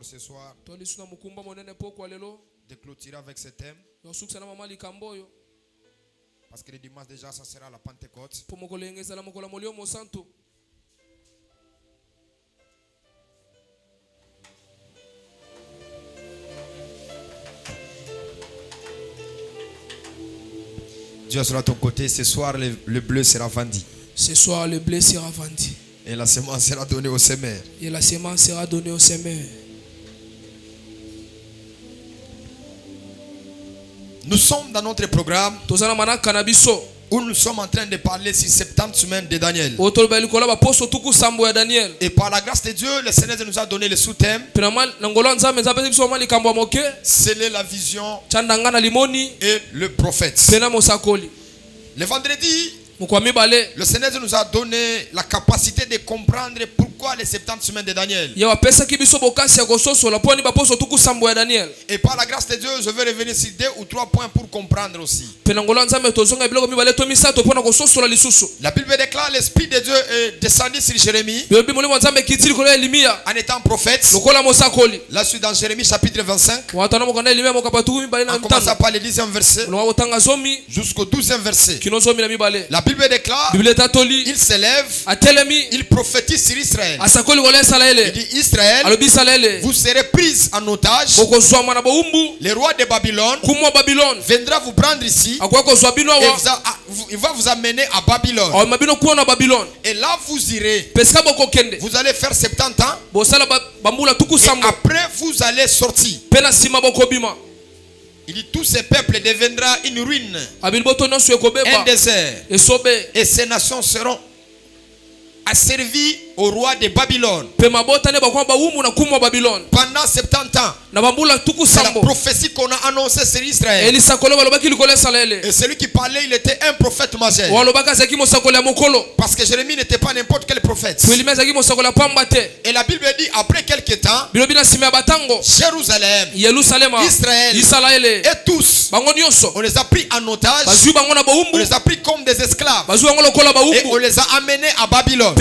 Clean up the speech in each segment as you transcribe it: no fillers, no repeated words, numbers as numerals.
pour ce soir de clôturer avec ce thème. Parce que le dimanche déjà, ça sera la Pentecôte. Dieu sera à ton côté. Ce soir, le bleu sera vendu. Ce soir, le blé sera vendu. Et la semence sera donnée au semeur. Et la semence sera donnée au semeur. Nous sommes dans notre programme où nous sommes en train de parler sur 70 semaines de Daniel. Et par la grâce de Dieu, le Seigneur nous a donné le sous-thème. C'est la vision et le prophète. Le vendredi, le Seigneur nous a donné la capacité de comprendre pourquoi les 70 semaines de Daniel. Et par la grâce de Dieu, je vais revenir sur 2 ou 3 points pour comprendre aussi. La Bible déclare l'Esprit de Dieu est descendu sur Jérémie en étant prophète. Là, je suis dans Jérémie chapitre 25. En commençant par le 10e verset jusqu'au 12e verset. La Bible déclare, il s'élève, il prophétise sur Israël. Il dit Israël, vous serez pris en otage. Le roi de Babylone viendra vous prendre ici et il va vous amener à Babylone. Et là vous irez. Vous allez faire 70 ans. Et après vous allez sortir. Il dit tout ce peuple deviendra une ruine, un désert, et ces nations seront asservies au roi de Babylone pendant 70 ans. C'est la prophétie qu'on a annoncée sur Israël. Et celui qui parlait, il était un prophète majeur. Parce que Jérémie n'était pas n'importe quel prophète. Et la Bible dit après quelques temps, Jérusalem, Israël et tous, on les a pris en otage, on les a pris comme des esclaves et on les a amenés à Babylone.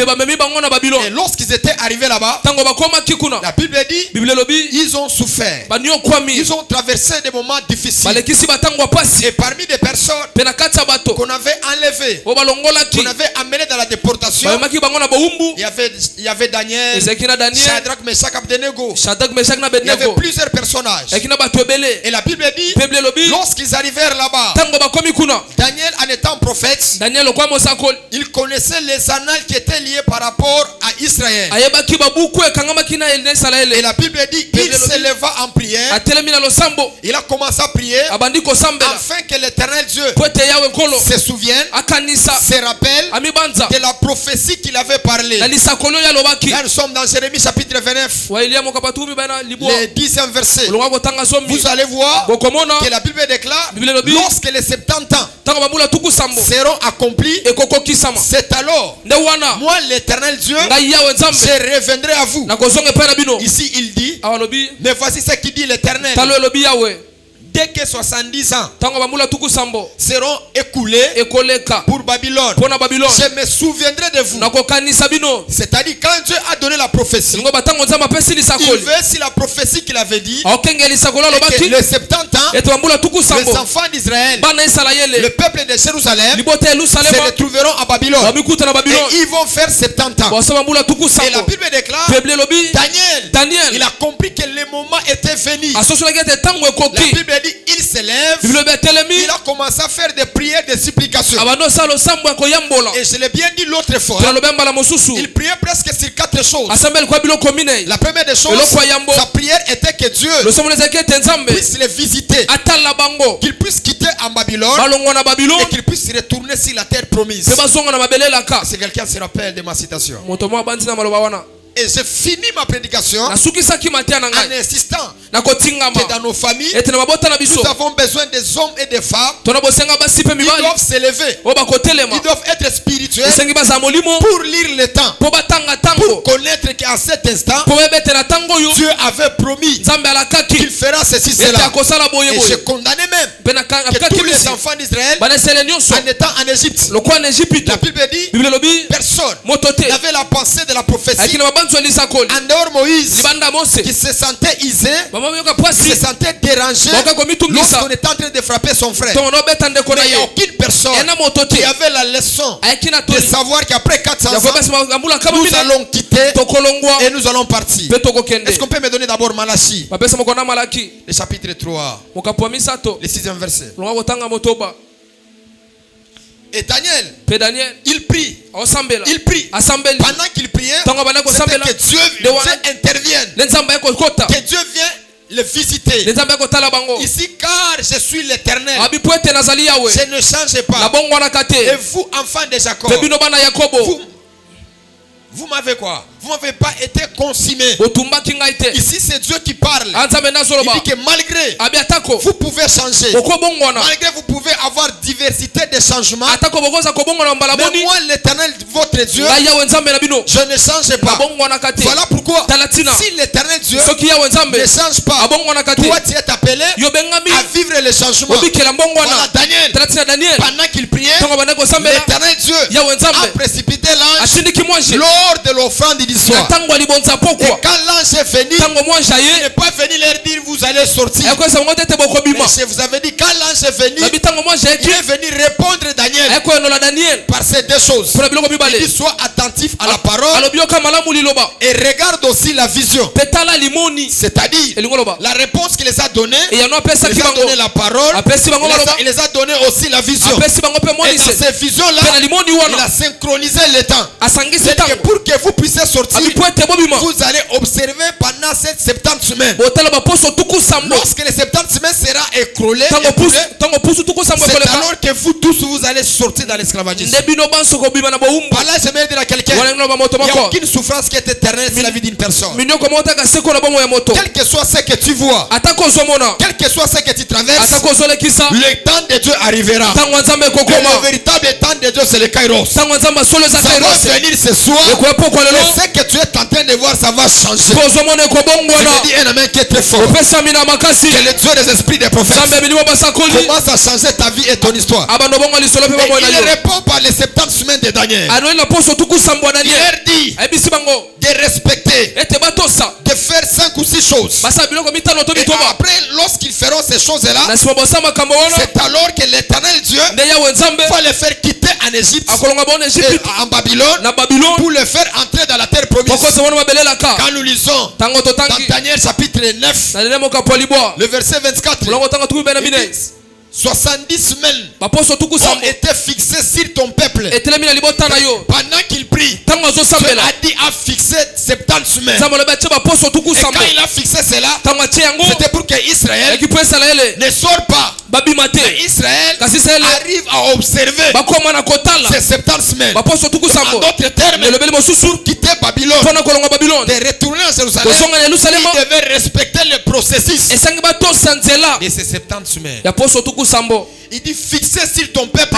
Et lorsqu'ils étaient arrivés là-bas, la Bible dit ils ont souffert, ils ont traversé des moments difficiles. Et parmi des personnes qu'on avait enlevées, qu'on avait amenées dans la déportation, il y avait Daniel, Shadrach, Meshach, Abednego. Il y avait plusieurs personnages. Et la Bible dit lorsqu'ils arrivèrent là-bas, Daniel en étant prophète, il connaissait les annales qui étaient liées par rapport à Israël. Et la Bible dit il se leva en prière. Il a commencé à prier afin que l'Éternel Dieu se souvienne, se rappelle de la prophétie qu'il avait parlé. Là nous sommes dans Jérémie chapitre 29, le 10e verset. Vous allez voir que la Bible déclare lorsque les 70 ans seront accomplis, c'est alors moi l'Éternel Dieu je reviendrai à vous. Ici il dit, mais voici ce qu'il dit l'Éternel. Dès que 70 ans seront écoulés pour Babylone, je me souviendrai de vous. C'est-à-dire quand Dieu a donné la prophétie, il veut si la prophétie qu'il avait dit, et que les 70 ans, les enfants d'Israël, le peuple de Jérusalem, se retrouveront à Babylone. Et ils vont faire 70 ans. Et la Bible déclare, Daniel, il a compris que le moment était venu. La Bible dit, il s'élève, il a commencé à faire des prières de supplication. Et je l'ai bien dit l'autre fois, il priait presque sur 4 choses. La première des choses, sa prière était que Dieu puisse les visiter, qu'il puisse quitter en Babylone et qu'il puisse retourner sur la terre promise. Si quelqu'un se rappelle de ma citation. Et j'ai fini ma prédication en insistant que dans nos familles, nous avons besoin des hommes et des femmes. Ils doivent s'élever. Ils doivent être spirituels pour lire le temps. Pour connaître qu'à cet instant, Dieu avait promis qu'il fera ceci, cela. Et je condamnais même que tous les enfants d'Israël, en étant en Égypte, la Bible dit, personne n'avait la pensée de la prophétie. En dehors Moïse, qui se sentait isé, qui se sentait dérangé lorsqu'on était en train de frapper son frère. Mais il n'y a aucune personne qui avait la leçon de savoir qu'après 400 ans, nous allons quitter et nous allons partir. Est-ce qu'on peut me donner d'abord Malachie, le chapitre 3, le 6e verset. Et Daniel, il prie. Il prie. Pendant qu'il priait, c'était que Dieu intervienne. Que Dieu vienne le visiter. Ici, car je suis l'Éternel, je ne change pas. Et vous, enfants de Jacob, vous m'avez quoi? Vous n'avez pas été consumé. Ici, c'est Dieu qui parle. Il dit que malgré vous pouvez changer, malgré vous pouvez avoir diversité de changements, mais moi, l'Éternel, votre Dieu, je ne change pas. Voilà pourquoi, si l'Éternel Dieu ne change pas, toi, tu es appelé à vivre le changement. Voilà Daniel, pendant qu'il priait, l'Éternel Dieu a précipité l'ange lors de l'offrande d'histoire. Et quand l'ange est venu, il n'est pas venu leur dire vous allez sortir. Mais je vous avais dit, quand l'ange est venu, il est venu répondre Daniel par ces deux choses. Il dit sois attentif à la parole et regarde aussi la vision. C'est-à-dire la réponse qu'il les a donnée, il les a donné la parole, il les a donné aussi la vision. Et dans ces visions-là, il a synchronisé le temps. C'est-à-dire que pour que vous puissiez sortir, vous allez observer pendant cette 70 semaines. Lorsque les 70 semaines sera écroulé, c'est alors que vous tous vous allez sortir dans l'esclavagisme. Par là, j'aimerais dire à quelqu'un, il n'y a aucune souffrance qui est éternelle, c'est la vie d'une personne. Quel que soit ce que tu vois, quel que soit ce que tu traverses, le temps de Dieu arrivera. Le véritable temps de Dieu, c'est le Kairos. Ça va venir ce soir. Et ce que tu es en train de voir, ça va changer. Je te dis un amen qui est très fort. Que le Dieu des esprits des prophètes commence à changer ta vie et ton histoire. Et il répond par les 70 semaines de Daniel. Il leur dit de respecter, de faire 5 ou 6 choses. Et après, lorsqu'ils feront ces choses-là, c'est alors que l'Éternel Dieu va les faire quitter en Égypte et en Babylone pour les faire entrer dans la terre promise. Quand nous lisons dans Daniel chapitre 9, le verset 24, 70 semaines ont été fixées sur ton peuple. Pendant qu'il prie, Dieu a dit à fixer 70 semaines. Et quand il a fixé cela, c'était pour que Israël ne sorte pas. Mais Israël arrive à observer ces 70 semaines. En d'autres termes, pour quitter Babylone, de retourner à Jérusalem, il devait respecter le processus de ces 70 semaines. Il dit fixer sur ton peuple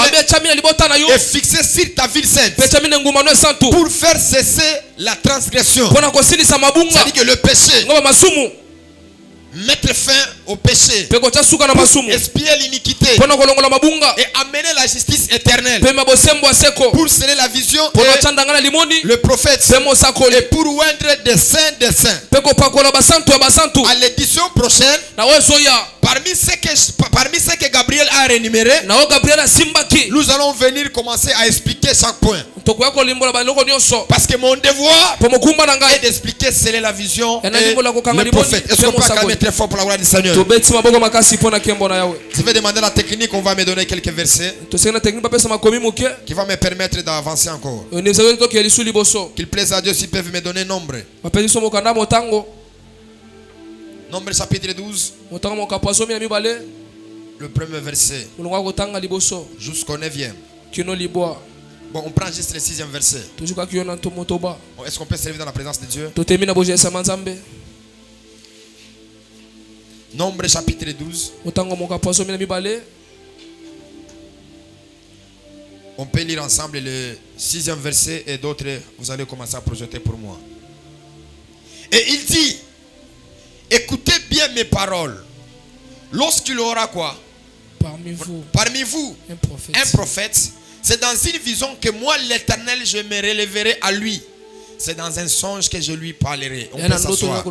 et fixer sur ta ville sainte pour faire cesser la transgression. C'est-à-dire que le péché, mettre fin au péché, expier l'iniquité et amener la justice éternelle, pour sceller la vision et le prophète, et pour oindre des saints des saints. À l'édition prochaine, parmi ceux que Gabriel a rénuméré, nous allons venir commencer à expliquer chaque point. Parce que mon devoir est d'expliquer sceller la vision et le prophète. Est-ce qu'on peut acclamer très fort pour la gloire du Seigneur? Je vais demander à la technique, on va me donner quelques versets qui va me permettre d'avancer encore. Qu'il plaise à Dieu s'ils peuvent me donner nombre. Nombre chapitre 12. Le premier verset jusqu'au 9e. Bon, on prend juste le 6e verset. Est-ce qu'on peut se lever dans la présence de Dieu? Nombre chapitre 12. On peut lire ensemble le 6e verset et d'autres, vous allez commencer à projeter pour moi. Et il dit, écoutez bien mes paroles. Lorsqu'il aura quoi? Parmi vous, un prophète. C'est dans une vision que moi, l'Éternel, je me relèverai à lui. C'est dans un songe que je lui parlerai. On peut s'asseoir.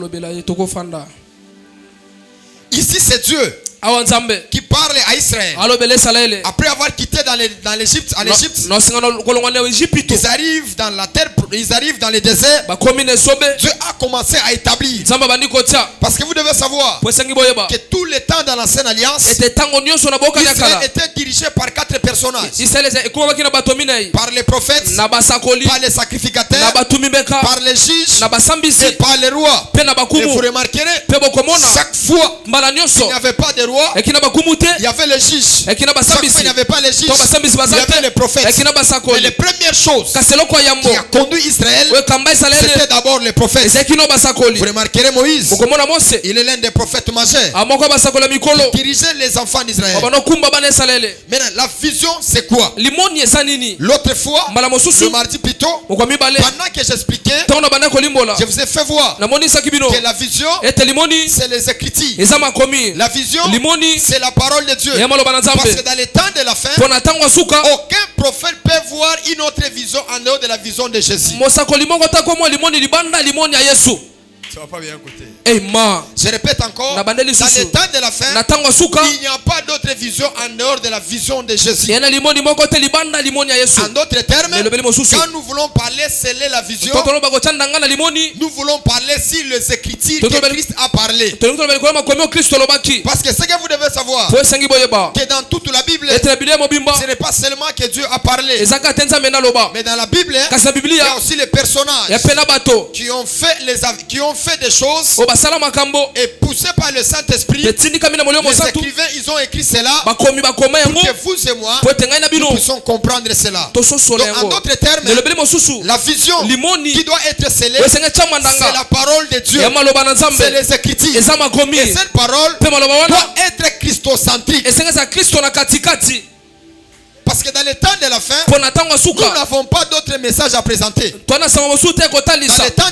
Ici, c'est Dieu qui parle à Israël. Après avoir quitté dans l'Égypte, ils arrivent dans la terre, ils arrivent dans le désert. Dieu a commencé à établir. Parce que vous devez savoir que tout le temps dans l'ancienne alliance, Israël était dirigé par 4 personnages. Par les prophètes, par les sacrificateurs, par les juges et par les rois. Et vous remarquerez, chaque fois qu'il n'y avait pas de roi, il y avait les juges. Chaque fois il n'y avait pas les juges, il y avait les prophètes. Mais les premières choses qui a conduit Israël, c'était d'abord les prophètes. Vous remarquerez Moïse, il est l'un des prophètes majeurs qui dirigeait les enfants d'Israël. Maintenant, la vision c'est quoi? L'autre fois, le mardi plutôt, pendant que j'expliquais, je vous ai fait voir que la vision c'est les Écritures. La vision c'est la parole de Dieu. Parce que dans les temps de la fin, aucun prophète peut voir une autre vision en dehors de la vision de Jésus. Ça va pas bien écouter. Je répète encore, dans les temps de la fin, il n'y a pas d'autre vision en dehors de la vision de Jésus. En d'autres termes, quand nous voulons parler, sceller la vision, nous voulons parler sur les Écritures que Christ a parlé. Parce que ce que vous devez savoir, que dans toute la Bible, ce n'est pas seulement que Dieu a parlé, mais dans la Bible, il y a aussi les personnages qui ont fait des choses et poussés par le Saint-Esprit. Les écrivains, ils ont écrit cela pour que vous et moi nous puissions comprendre cela. Donc en d'autres termes, la vision qui doit être scellée, c'est la parole de Dieu, c'est les Écritures. Et cette parole doit être christocentrique. Parce que dans les temps de la fin, nous n'avons pas d'autres messages à présenter. Dans les temps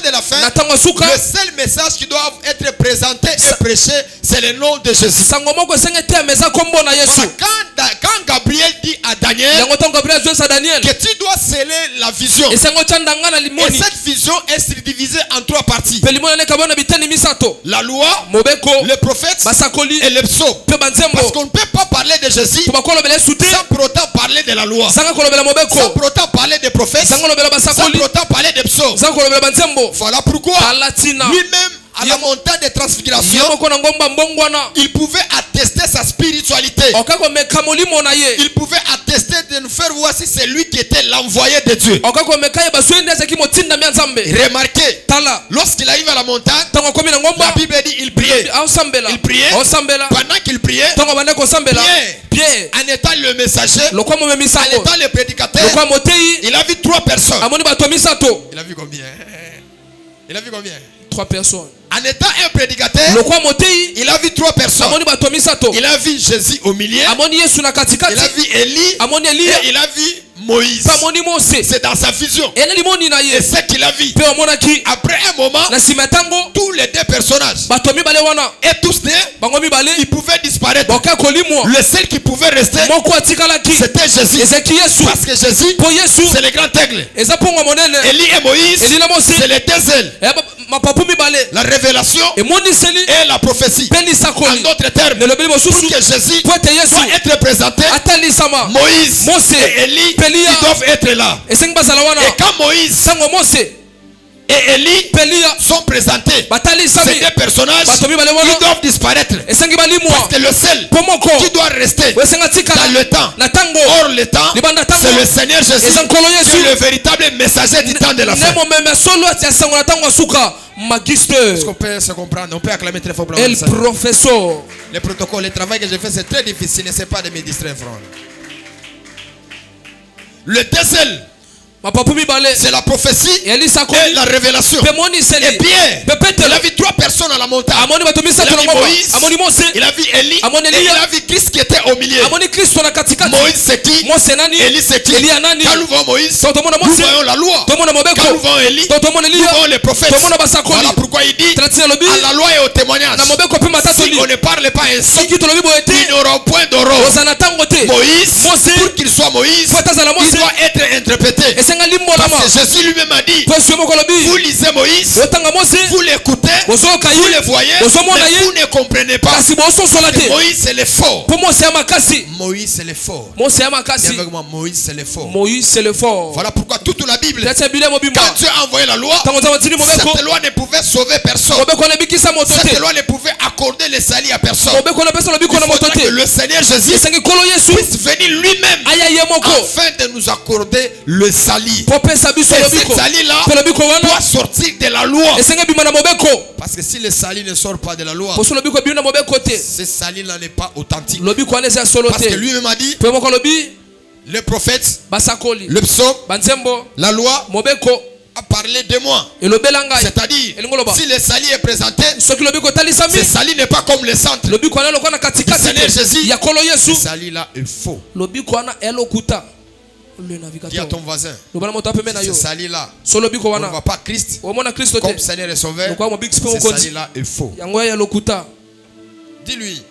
de la fin, le seul message qui doit être présenté et prêché, c'est le nom de Jésus. Quand Gabriel dit à Daniel que tu dois sceller la vision, et cette vision est subdivisée en 3 parties: la loi, le prophète et le psaume. Parce qu'on ne peut pas parler de Jésus sans pour autant parler de la loi, sans pour autant parler des prophètes, sans pour autant parler des psaumes. Voilà pourquoi lui-même, à la montagne de transfiguration, il pouvait attester sa spiritualité. Il pouvait attester de nous faire voir si c'est lui qui était l'envoyé de Dieu. Remarquez, lorsqu'il arrive à la montagne, la Bible dit il priait. Il priait. Pendant qu'il priait, Pierre, en étant le messager, en étant le prédicateur, il a vu 3 personnes. Il a vu combien? Il a vu combien? 3 personnes. En étant un prédicateur, il a vu 3 personnes. Il a vu Jésus au milieu. Il a vu Élie. Et il a vu Moïse. C'est dans sa vision. Et ce qu'il a vu. Après un moment, tous les 2 personnages et tous ils pouvaient disparaître. Le seul qui pouvait rester, c'était Jésus. Parce que Jésus, c'est le grand aigle. Élie et Moïse, c'est les 2 ailes. La révélation et la prophétie. En d'autres termes, pour que Jésus doit être présenté, Moïse et Élie, ils doivent être là. Et quand Moïse et Élie sont présentés, ces 2 personnages, ils doivent disparaître. Parce que le seul qui doit rester dans le temps, hors le temps, c'est le Seigneur Jésus. C'est le véritable messager du temps de la fin. Est-ce qu'on peut se comprendre? On peut acclamer très fort pour le professeur. Le protocole, le travail que j'ai fait, c'est très difficile. N'essaie pas de me distraire, frère. Le deuxième, C'est la prophétie et la révélation. Et Pierre, il a vu 3 personnes à la montagne. Il a vu Moïse, il a vu Élie, et il a vu Christ qui était au milieu. Moïse c'est qui? Élie c'est qui? Quand nous voyons Moïse, nous voyons la loi. Quand nous voyons Élie, nous voyons les prophètes. Voilà pourquoi il dit à la loi et au témoignage. Si on ne parle pas ainsi, ils n'auront point de rôle. Moïse, pour qu'il soit Moïse, il doit être interprété. Parce que Jésus lui-même a dit, vous lisez Moïse, vous l'écoutez, vous le voyez, mais vous ne comprenez pas. Moïse c'est le fort. Moïse c'est le fort. Moïse c'est le fort. Moïse c'est le fort. Voilà pourquoi toute la Bible, quand Dieu a envoyé la loi, cette loi ne pouvait sauver personne. Cette loi ne pouvait accorder le salut à personne. Il faudrait que le Seigneur Jésus puisse venir lui-même afin de nous accorder le salut. Et ce salut-là doit sortir de la loi. Parce que si le salut ne sort pas de la loi, ce salut-là n'est pas authentique. Parce que lui-même a dit, le prophète, le psaume, la loi a parlé de moi. C'est-à-dire, si le salut est présenté, ce salut n'est pas comme le centre du Seigneur Jésus. Ce salut-là est faux. Dis à ton voisin, ce salut-là, on ne voit pas Christ comme Seigneur et Sauveur. Ce salut-là est faux. Dis-lui.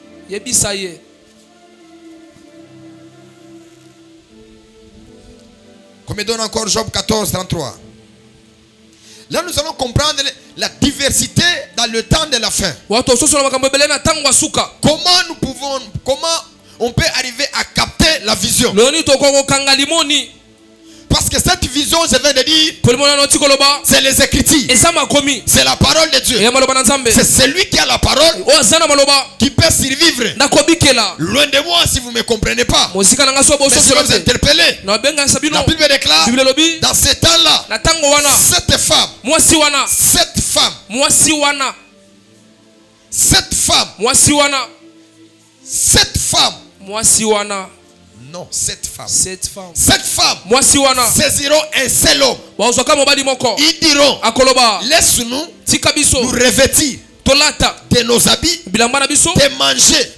Qu'on me donne encore Job 14, 33. Là, nous allons comprendre la diversité dans le temps de la fin. Comment on peut arriver à capter la vision. Parce que cette vision, je viens de dire, c'est les Écritures. C'est la parole de Dieu. C'est celui qui a la parole qui peut survivre. Loin de moi si vous ne me comprenez pas. Mais si vous vous interpellez, la Bible déclare, dans ce temps-là, cette femme saisiront un seul homme. Ils diront, laisse-nous nous revêtir de nos habits, de manger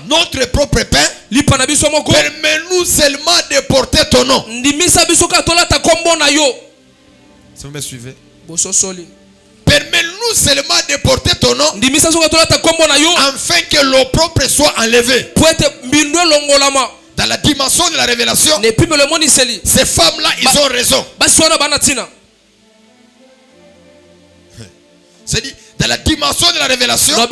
notre propre pain. Permets-nous seulement de porter ton nom. Si vous me suivez, permets-nous seulement de porter ton nom, afin que l'opprobre soit enlevé. Dans la dimension de la révélation, ces femmes-là, ils ont raison. C'est-à-dire, dans la dimension de la révélation, les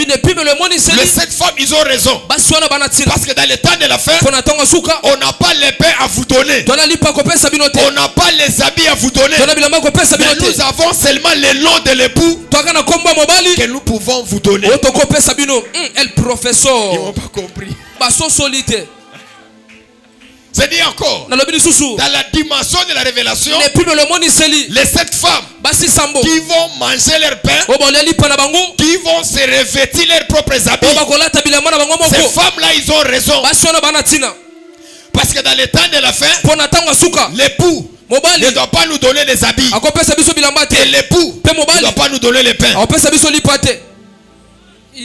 7 femmes, ils ont raison. Parce que dans le temps de la fin, on n'a pas les pains à vous donner. On n'a pas les habits à vous donner. Mais nous avons seulement le nom de l'époux que nous pouvons vous donner. Ils n'ont pas compris. C'est dit encore, dans la dimension de la révélation, les 7 femmes qui vont manger leur pain, qui vont se revêtir leurs propres habits, ces femmes-là, ils ont raison. Parce que dans le temps de la fin, l'époux ne doit pas nous donner les habits, et l'époux ne doit pas nous donner les pains.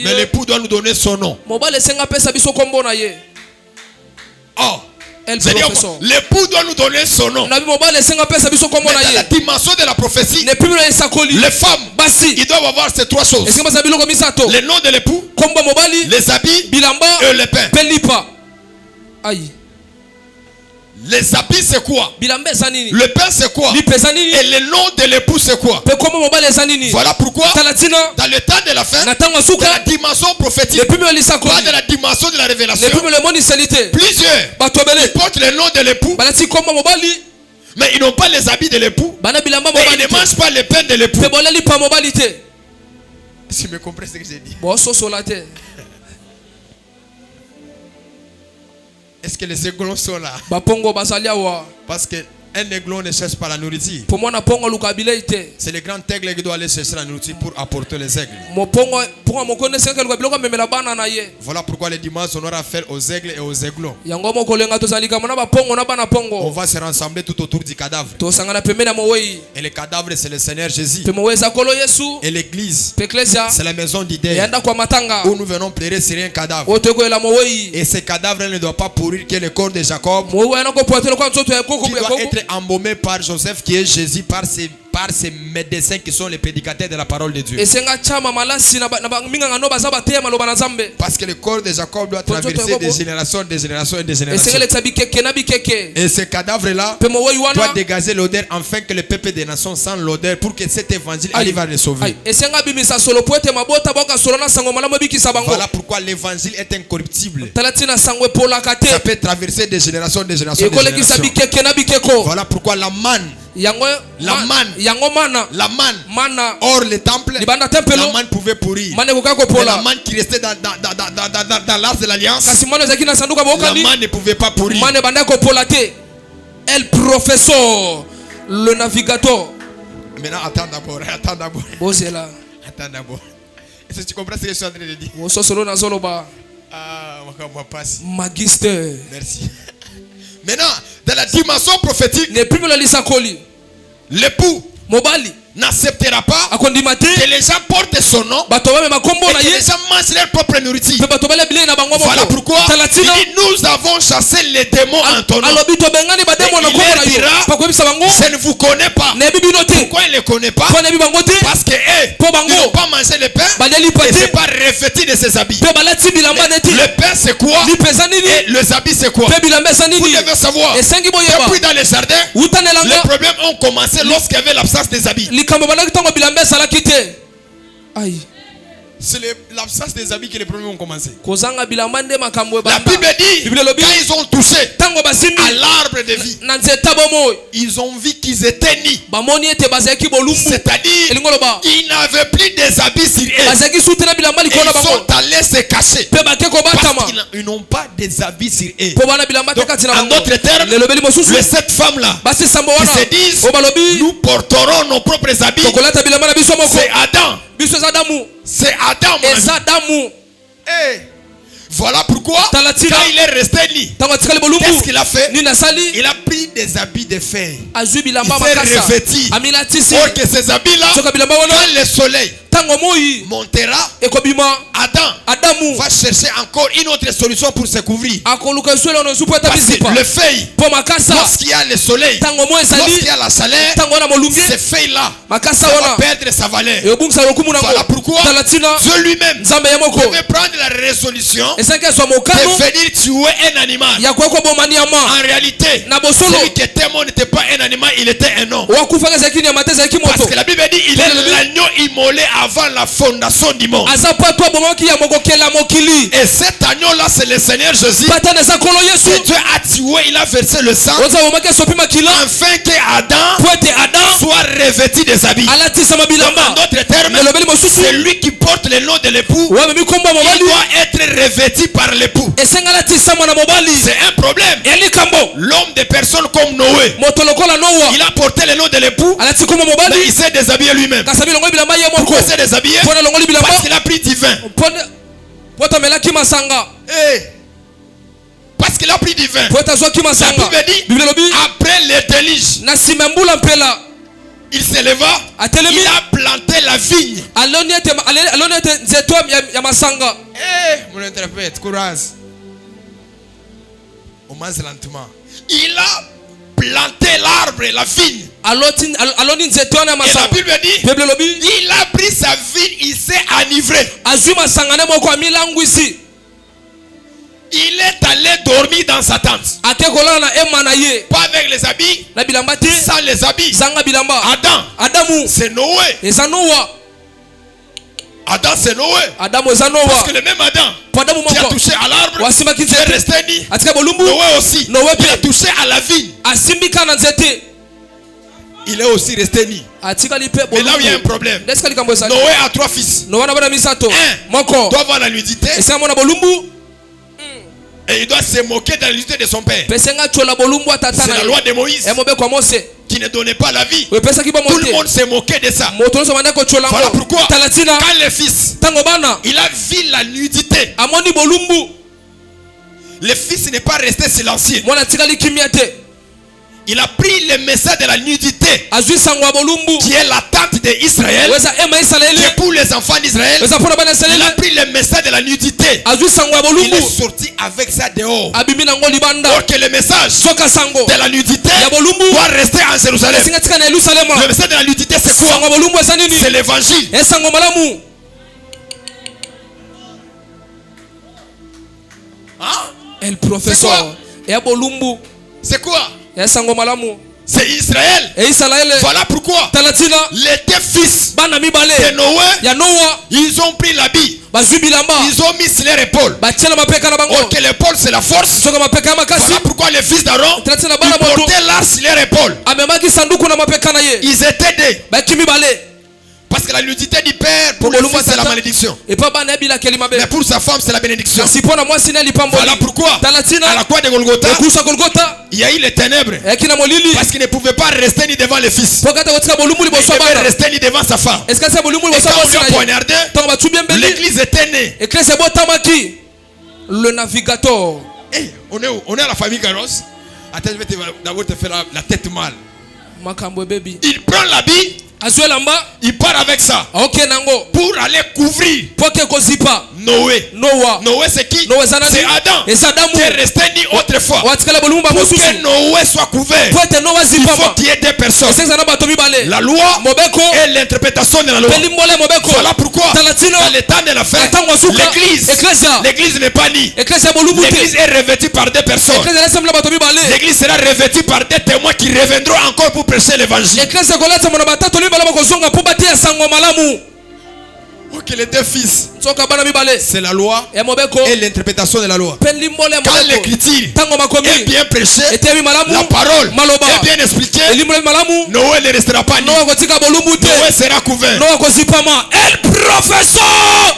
Mais l'époux doit nous donner son nom. Oh, c'est-à-dire l'époux doit nous donner son nom. Mais dans la dimension de la prophétie, les femmes, ils doivent avoir ces 3 choses: le nom de l'époux, les habits et le pain. Les habits c'est quoi? Le pain c'est quoi? Et le nom de l'époux c'est quoi? Voilà pourquoi dans le temps de la fin, dans la dimension prophétique, pas dans la dimension de la révélation, plusieurs ils portent le nom de l'époux, mais ils n'ont pas les habits de l'époux, et ils ne mangent pas le pain de l'époux. Si vous me comprenez ce que j'ai dit. Est-ce que les aiglons sont là? Parce qu'un aiglon ne cherche pas la nourriture. C'est le grand aigle qui doit aller chercher la nourriture pour apporter les aigles. Voilà pourquoi les dimanches on aura fait aux aigles et aux aiglons. On va se rassembler tout autour du cadavre. Et le cadavre c'est le Seigneur Jésus. Et l'église c'est la maison d'idées où nous venons pleurer sur un cadavre. Et ce cadavre ne doit pas pourrir que le corps de Jacob, qui doit être embaumé par Joseph qui est Jésus, par ces médecins qui sont les prédicateurs de la parole de Dieu. Parce que le corps de Jacob doit traverser des générations, des générations et des générations. Et ce cadavre-là doit dégager l'odeur afin que le peuple des nations sent l'odeur pour que cet évangile arrive à les sauver. Voilà pourquoi l'évangile est incorruptible. Ça peut traverser des générations, des générations, des générations. Voilà pourquoi la manne, hors le temple, la manne pouvait pourrir. Mais la manne qui restait dans l'arche de l'alliance, la manne ne pouvait pas pourrir. El professeur, le navigateur. Maintenant, attends d'abord. Attends d'abord. Est-ce que tu comprends ce que je suis en train de dire? Magister. Merci. Maintenant, dans la dimension prophétique, l'époux n'acceptera pas que les gens portent son nom et que les gens mangent leur propre nourriture. Voilà pourquoi il dit, nous avons chassé les démons en ton nom. Et il leur dira, je ne vous connais pas. Pourquoi il ne les connaît pas? Parce que ils n'ont pas mangé le pain et c'est pas revêtu de ses habits. Le pain c'est quoi et les habits c'est quoi? Vous devez savoir, depuis dans les jardins, les problèmes ont commencé lorsqu'il y avait l'absence des habits. C'est l'absence des habits que les problèmes ont commencé. La Bible dit, quand ils ont touché à l'arbre de vie, ils ont vu qu'ils étaient nus. C'est-à-dire, ils n'avaient plus des habits sur eux. Et ils sont allés se cacher parce qu'ils n'ont pas des habits sur eux. Donc, en d'autres termes, cette femme-là qui se disent, nous porterons nos propres habits, c'est Adam. C'est Adam. Hey. Voilà pourquoi quand il est resté nu, qu'est-ce qu'il a fait? Il a pris des habits de fer. Il s'est revêti. Or que ces habits-là, quand le soleil montera, Adam va chercher encore une autre solution pour se couvrir. Parce que le feuille, lorsqu'il y a le soleil, lorsqu'il y a la chaleur, ces feuilles-là, ça va perdre sa valeur. Voilà pourquoi Dieu lui-même devait prendre la résolution de venir tuer un animal. En réalité, celui qui était mort n'était pas un animal, il était un homme. Parce que la Bible dit, il est l'agneau immolé avant la fondation du monde. Et cet agneau-là, c'est le Seigneur Jésus. Que Dieu a tué, il a versé le sang afin que Adam soit revêtu des habits. En d'autres termes, c'est lui qui porte le nom de l'époux. Il doit être revêtu par l'époux. C'est un problème. L'homme de personnes comme Noé, il a porté le nom de l'époux, mais il s'est déshabillé lui-même. Pourquoi il s'est déshabillé? Parce qu'il a pris du vin. Parce qu'il a pris du vin. La Bible dit, après les déluges, il se leva, il a planté la vigne. Mon interprète, courage. On mange lentement. Il a planté l'arbre, la vigne. Et la Bible dit, il a pris sa vigne, il s'est enivré. Il est allé dormir dans sa tente. Pas avec les habits, sans les habits. Adam, c'est Noé. Adam, c'est Noé. Parce que le même Adam qui a touché à l'arbre, qui est resté nu. Noé aussi. Il a touché à la vigne. Il est aussi resté nu. Mais là où il y a un problème, Noé a 3 fils. Un doit avoir la nudité. Et il doit se moquer de la nudité de son père. C'est la loi de Moïse qui qui ne donnait pas la vie. Tout le monde s'est moqué de ça. Voilà pourquoi quand le fils il a vu la nudité, le fils n'est pas resté silencieux. Il a pris le message de la nudité qui est l'attente d'Israël, qui est pour les enfants d'Israël. Il a pris le message de la nudité. Il est sorti avec ça dehors. Or que le message de la nudité doit rester en Jérusalem. Le message de la nudité c'est quoi? C'est l'évangile. El professeur. C'est quoi? C'est Israël. Voilà pourquoi les deux fils de Noé, ils ont pris l'habit, ils ont mis sur leur épaule. Or que l'épaule c'est la force. Voilà pourquoi les fils d'Aaron, ils portaient l'arche sur leur épaule. Ils étaient deux. Parce que la nudité du père pour le fils c'est la malédiction, mais pour sa femme c'est la bénédiction. Voilà pourquoi à la croix de Golgotha il y a eu les ténèbres, parce qu'il ne pouvait pas rester ni devant le fils, il ne devait rester ni devant sa femme. Et quand on lui a poignardé, l'église était née. Le navigateur. Hey, on est où? On est à la famille Carros. Attends, je vais d'abord te faire la tête mal. Il prend l'habit, il part avec ça pour aller couvrir Noé. Noé c'est qui? C'est Adam qui est resté ni autrefois. Pour que Noé soit couvert, il faut qu'il y ait deux personnes, la loi et l'interprétation de la loi. Voilà pourquoi dans le temps de la fin, l'église n'est pas née. L'église est revêtue par deux personnes. L'église sera revêtue par des témoins qui reviendront encore pour prêcher l'évangile. Ok, les deux fils, c'est la loi et l'interprétation de la loi. Quand l'écriture est bien prêchée, la parole est bien expliquée, Noé ne restera pas nu. Noé sera couvert. El professeur.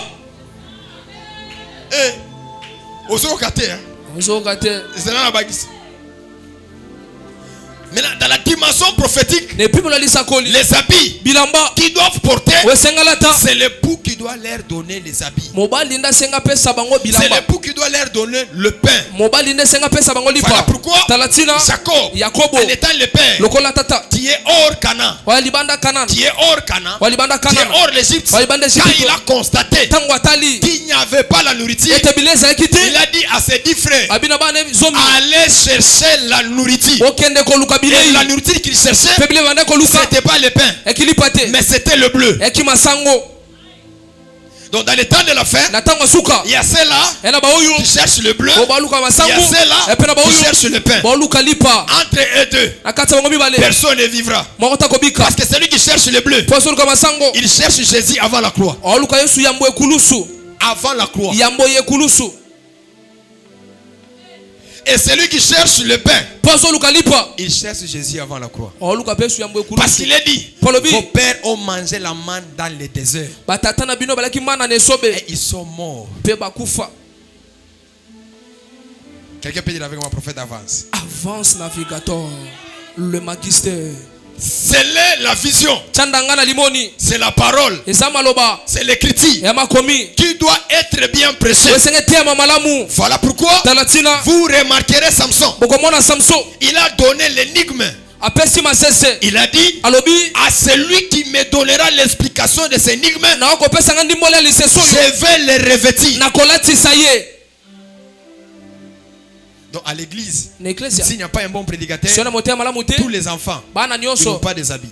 Maintenant, dans la dimension prophétique, les habits qu'ils doivent porter, c'est l'époux qui doit leur donner les habits. C'est l'époux qui doit leur donner le pain. Voilà pourquoi Jacob, en étant le père, qui est hors Canaan, qui est hors l'Égypte, quand il a constaté qu'il n'y avait pas la nourriture, il a dit à ses 10 frères, allez chercher la nourriture. Et la nourriture qu'il cherchait, c'était pas le pain, mais c'était le bleu. Donc dans le temps de la fin, il y a ceux-là qui cherchent le bleu, il y a ceux-là qui cherchent le pain. Entre eux deux, personne ne vivra. Parce que celui qui cherche le bleu, il cherche Jésus avant la croix. Avant la croix. Et celui qui cherche le pain, il cherche Jésus avant la croix. Parce qu'il est dit, vos pères ont mangé la manne dans le désert et ils sont morts. Quelqu'un peut dire avec moi, prophète, avance. Avance, navigateur. Le magister. C'est la vision, c'est la parole, c'est l'écriture qui doit être bien prêchée. Voilà pourquoi vous remarquerez Samson. Il a donné l'énigme. Il a dit à celui qui me donnera l'explication de ces énigmes, je vais les revêtir. Donc à l'église, s'il n'y a pas un bon prédicateur, tous les enfants n'ont pas des habits.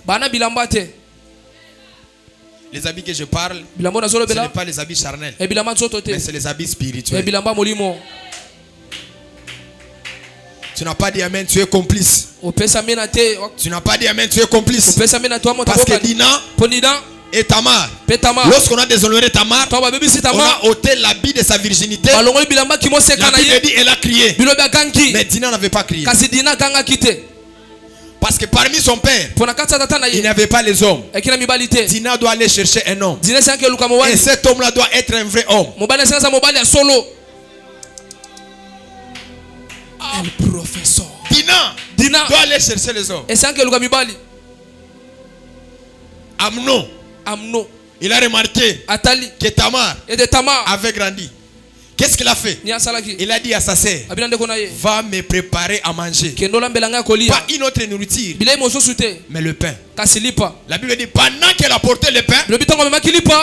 Les habits que je parle, ce n'est pas les habits charnels, mais c'est les habits spirituels. Tu n'as pas dit amen, tu es complice. Tu n'as pas dit amen, tu es complice. Parce que Dina et Tamar, lorsqu'on a déshonoré Tamar, on a ôté l'habit de sa virginité. La Bible dit elle a crié, mais Dina n'avait pas crié. Parce que parmi son père, il n'avait pas les hommes. Dina doit aller chercher un homme. Et cet homme-là doit être un vrai homme. El professeur. Dina doit aller chercher les hommes. Amnon, il a remarqué que Tamar avait grandi. Qu'est-ce qu'il a fait? Il a dit à sa sœur, va me préparer à manger. Pas une autre nourriture, mais le pain. La Bible dit, pendant qu'elle a porté le pain,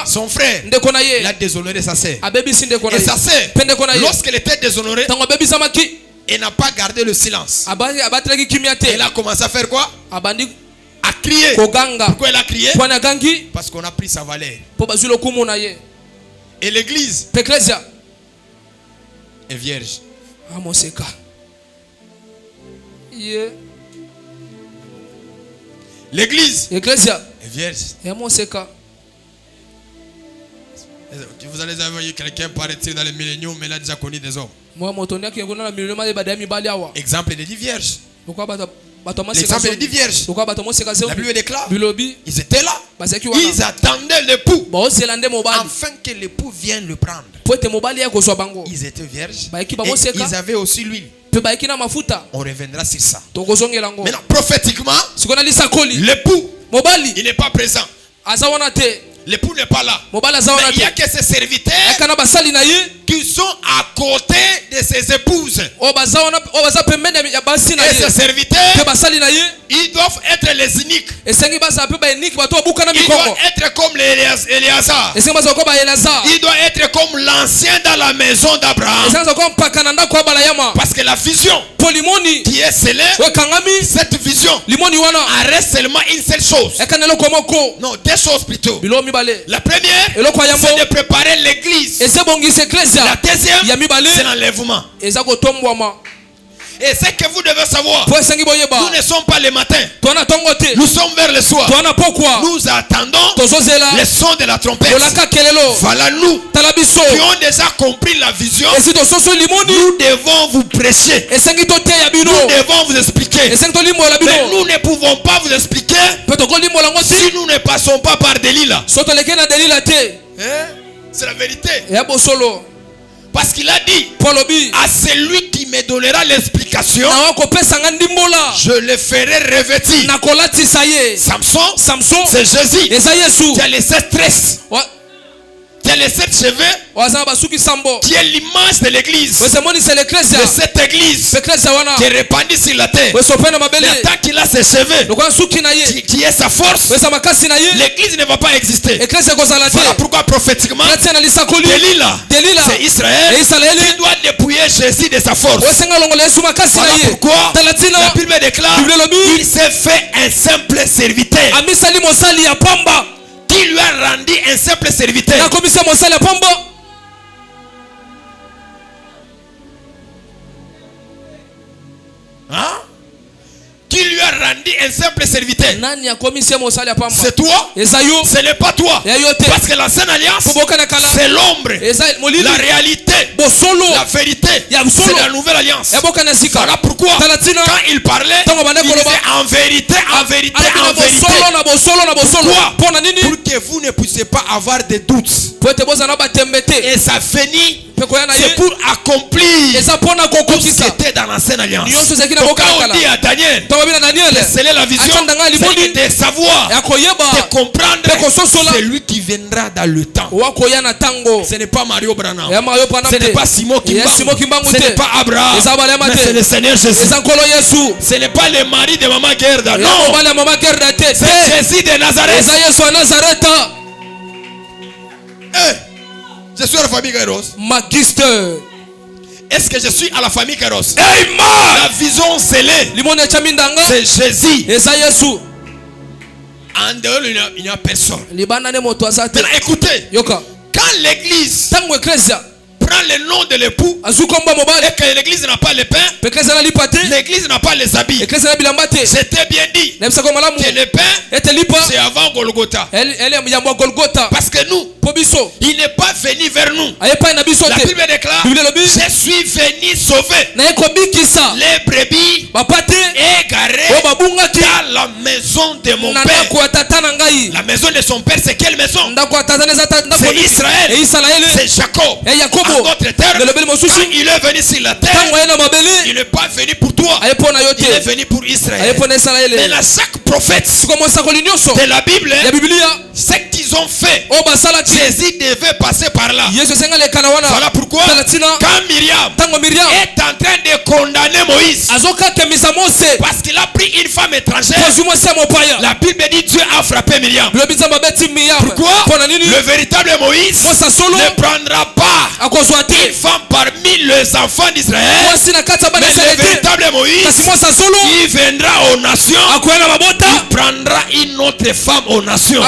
son frère, il a déshonoré sa sœur. Et sa sœur, lorsqu'elle était déshonorée, elle n'a pas gardé le silence. Elle a commencé à faire quoi? À crier. Pourquoi elle a crié? Parce qu'on a pris sa valeur. Et l'église est vierge. L'église est vierge. Vous allez avoir quelqu'un paraît-il dans le millénium, mais il a déjà connu des hommes. Exemple des vierges. L'exemple des vierges. La Bible déclare, ils étaient là. Ils attendaient l'époux afin que l'époux vienne le prendre. Ils étaient vierges et ils avaient aussi l'huile. On reviendra sur ça. Maintenant, prophétiquement, l'époux, il n'est pas présent. L'époux n'est pas là. Mais il n'y a que ses serviteurs qui sont à côté de ses épouses. Et ses serviteurs, ils doivent être les iniques. Ils doivent être comme Éléazar. Ils doivent être comme l'ancien dans la maison d'Abraham. Parce que la vision qui est scellée, cette vision arrête seulement une seule chose. Non, deux choses plutôt. La première, c'est de préparer l'église. La deuxième, c'est l'enlèvement. Et c'est que vous devez savoir, nous ne sommes pas le matin, nous sommes vers le soir. Nous attendons le son de la trompette. Voilà nous qui ont déjà compris la vision. Nous devons vous prêcher. Nous devons vous expliquer. Mais nous ne pouvons pas vous expliquer si nous ne passons pas par Delilah. C'est la vérité. Parce qu'il a dit à celui qui me donnera l'explication, je le ferai revêtir. Samson, c'est Jésus. Tu as les 7 tresses. Tu as les 7 cheveux qui est l'image de l'église. De cette église qui est répandue sur la terre. Le temps qu'il a ses cheveux qui est sa force, l'église ne va pas exister. Voilà pourquoi prophétiquement Delilah, c'est Israël qui doit dépouiller Jésus de sa force. Voilà pourquoi la Bible déclare, il s'est fait un simple serviteur qui lui a rendu un simple serviteur. Hein? Qui lui a rendu un simple serviteur. C'est toi. Ce n'est pas toi. Parce que l'ancienne alliance, c'est l'ombre. La réalité, la vérité, c'est la nouvelle alliance. Voilà pourquoi quand il parlait, il disait en vérité, en vérité, en vérité. Pourquoi? Pour que vous ne puissiez pas avoir de doutes. Et ça finit, c'est pour accomplir tout ce qui était dans l'ancienne alliance. Donc quand on dit à Daniel de sceller la vision, c'est de savoir, de comprendre, c'est lui qui viendra dans le temps. Ce n'est pas Mario Branham, ce n'est pas Simon Kimbangu, ce n'est pas Abraham, mais c'est le Seigneur Jésus. Ce n'est pas le mari de Maman Gerda, non, c'est Jésus de Nazareth. Je suis à la famille Kairos. Est-ce que je suis à la famille Kairos? La vision scellée, c'est Jésus. En dehors, il n'y a personne. Maintenant, écoutez, quand l'église prend le nom de l'époux et que l'église n'a pas le pain, l'église n'a pas les habits, c'était bien dit que le pain c'est avant Golgotha. Parce que nous, il n'est pas venu vers nous. La Bible déclare, je suis venu sauver les brebis égarées dans la maison de mon père. La maison de son père, c'est quelle maison? C'est Israël, c'est Jacob. En d'autres termes, quand il est venu sur la terre, il n'est pas venu pour toi, il est venu pour Israël. Mais là, chaque prophète de la Bible, ce qu'ils ont fait, Jésus devait passer par là. Voilà pourquoi quand Myriam est en train de condamner Moïse parce qu'il a pris une femme étrangère, la Bible dit Dieu a frappé Myriam. Pourquoi? Le véritable Moïse ne prendra pas une femme parmi les enfants d'Israël, mais le véritable Moïse, il viendra aux nations, il prendra une autre femme aux nations.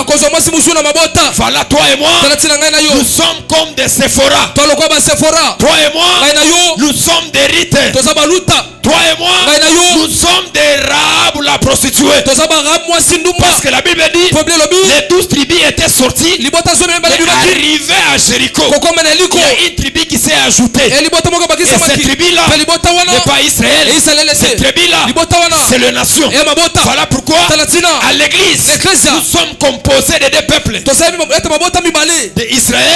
Voilà, toi et moi, nous sommes comme des Sephora. Toi et moi, nous sommes des Rites. Toi et moi, nous sommes des Rahab, la prostituée. Parce que la Bible dit les 12 tribus étaient sorties et arrivaient à Jéricho. Il y a une tribu qui s'est ajoutée. Et cette tribu-là n'est pas Israël. Cette tribu-là, c'est les nations. Voilà pourquoi à l'église, nous sommes composés de deux peuples,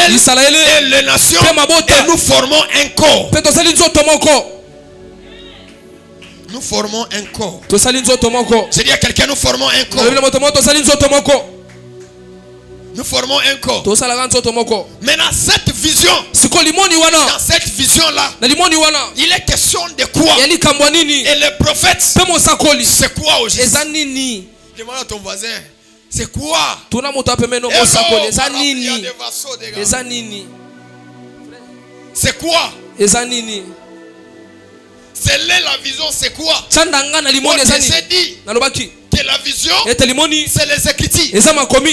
d'Israël et les nations, et nous formons un corps. Nous formons un corps. Je dis à quelqu'un, nous formons un corps. Nous formons un corps. Maintenant, cette vision, dans cette vision-là, il est question de quoi? Et les prophètes, c'est quoi aujourd'hui? Demande à ton voisin, c'est quoi? C'est quoi? C'est la vision, c'est quoi? On s'est dit que la vision, c'est les Écritures.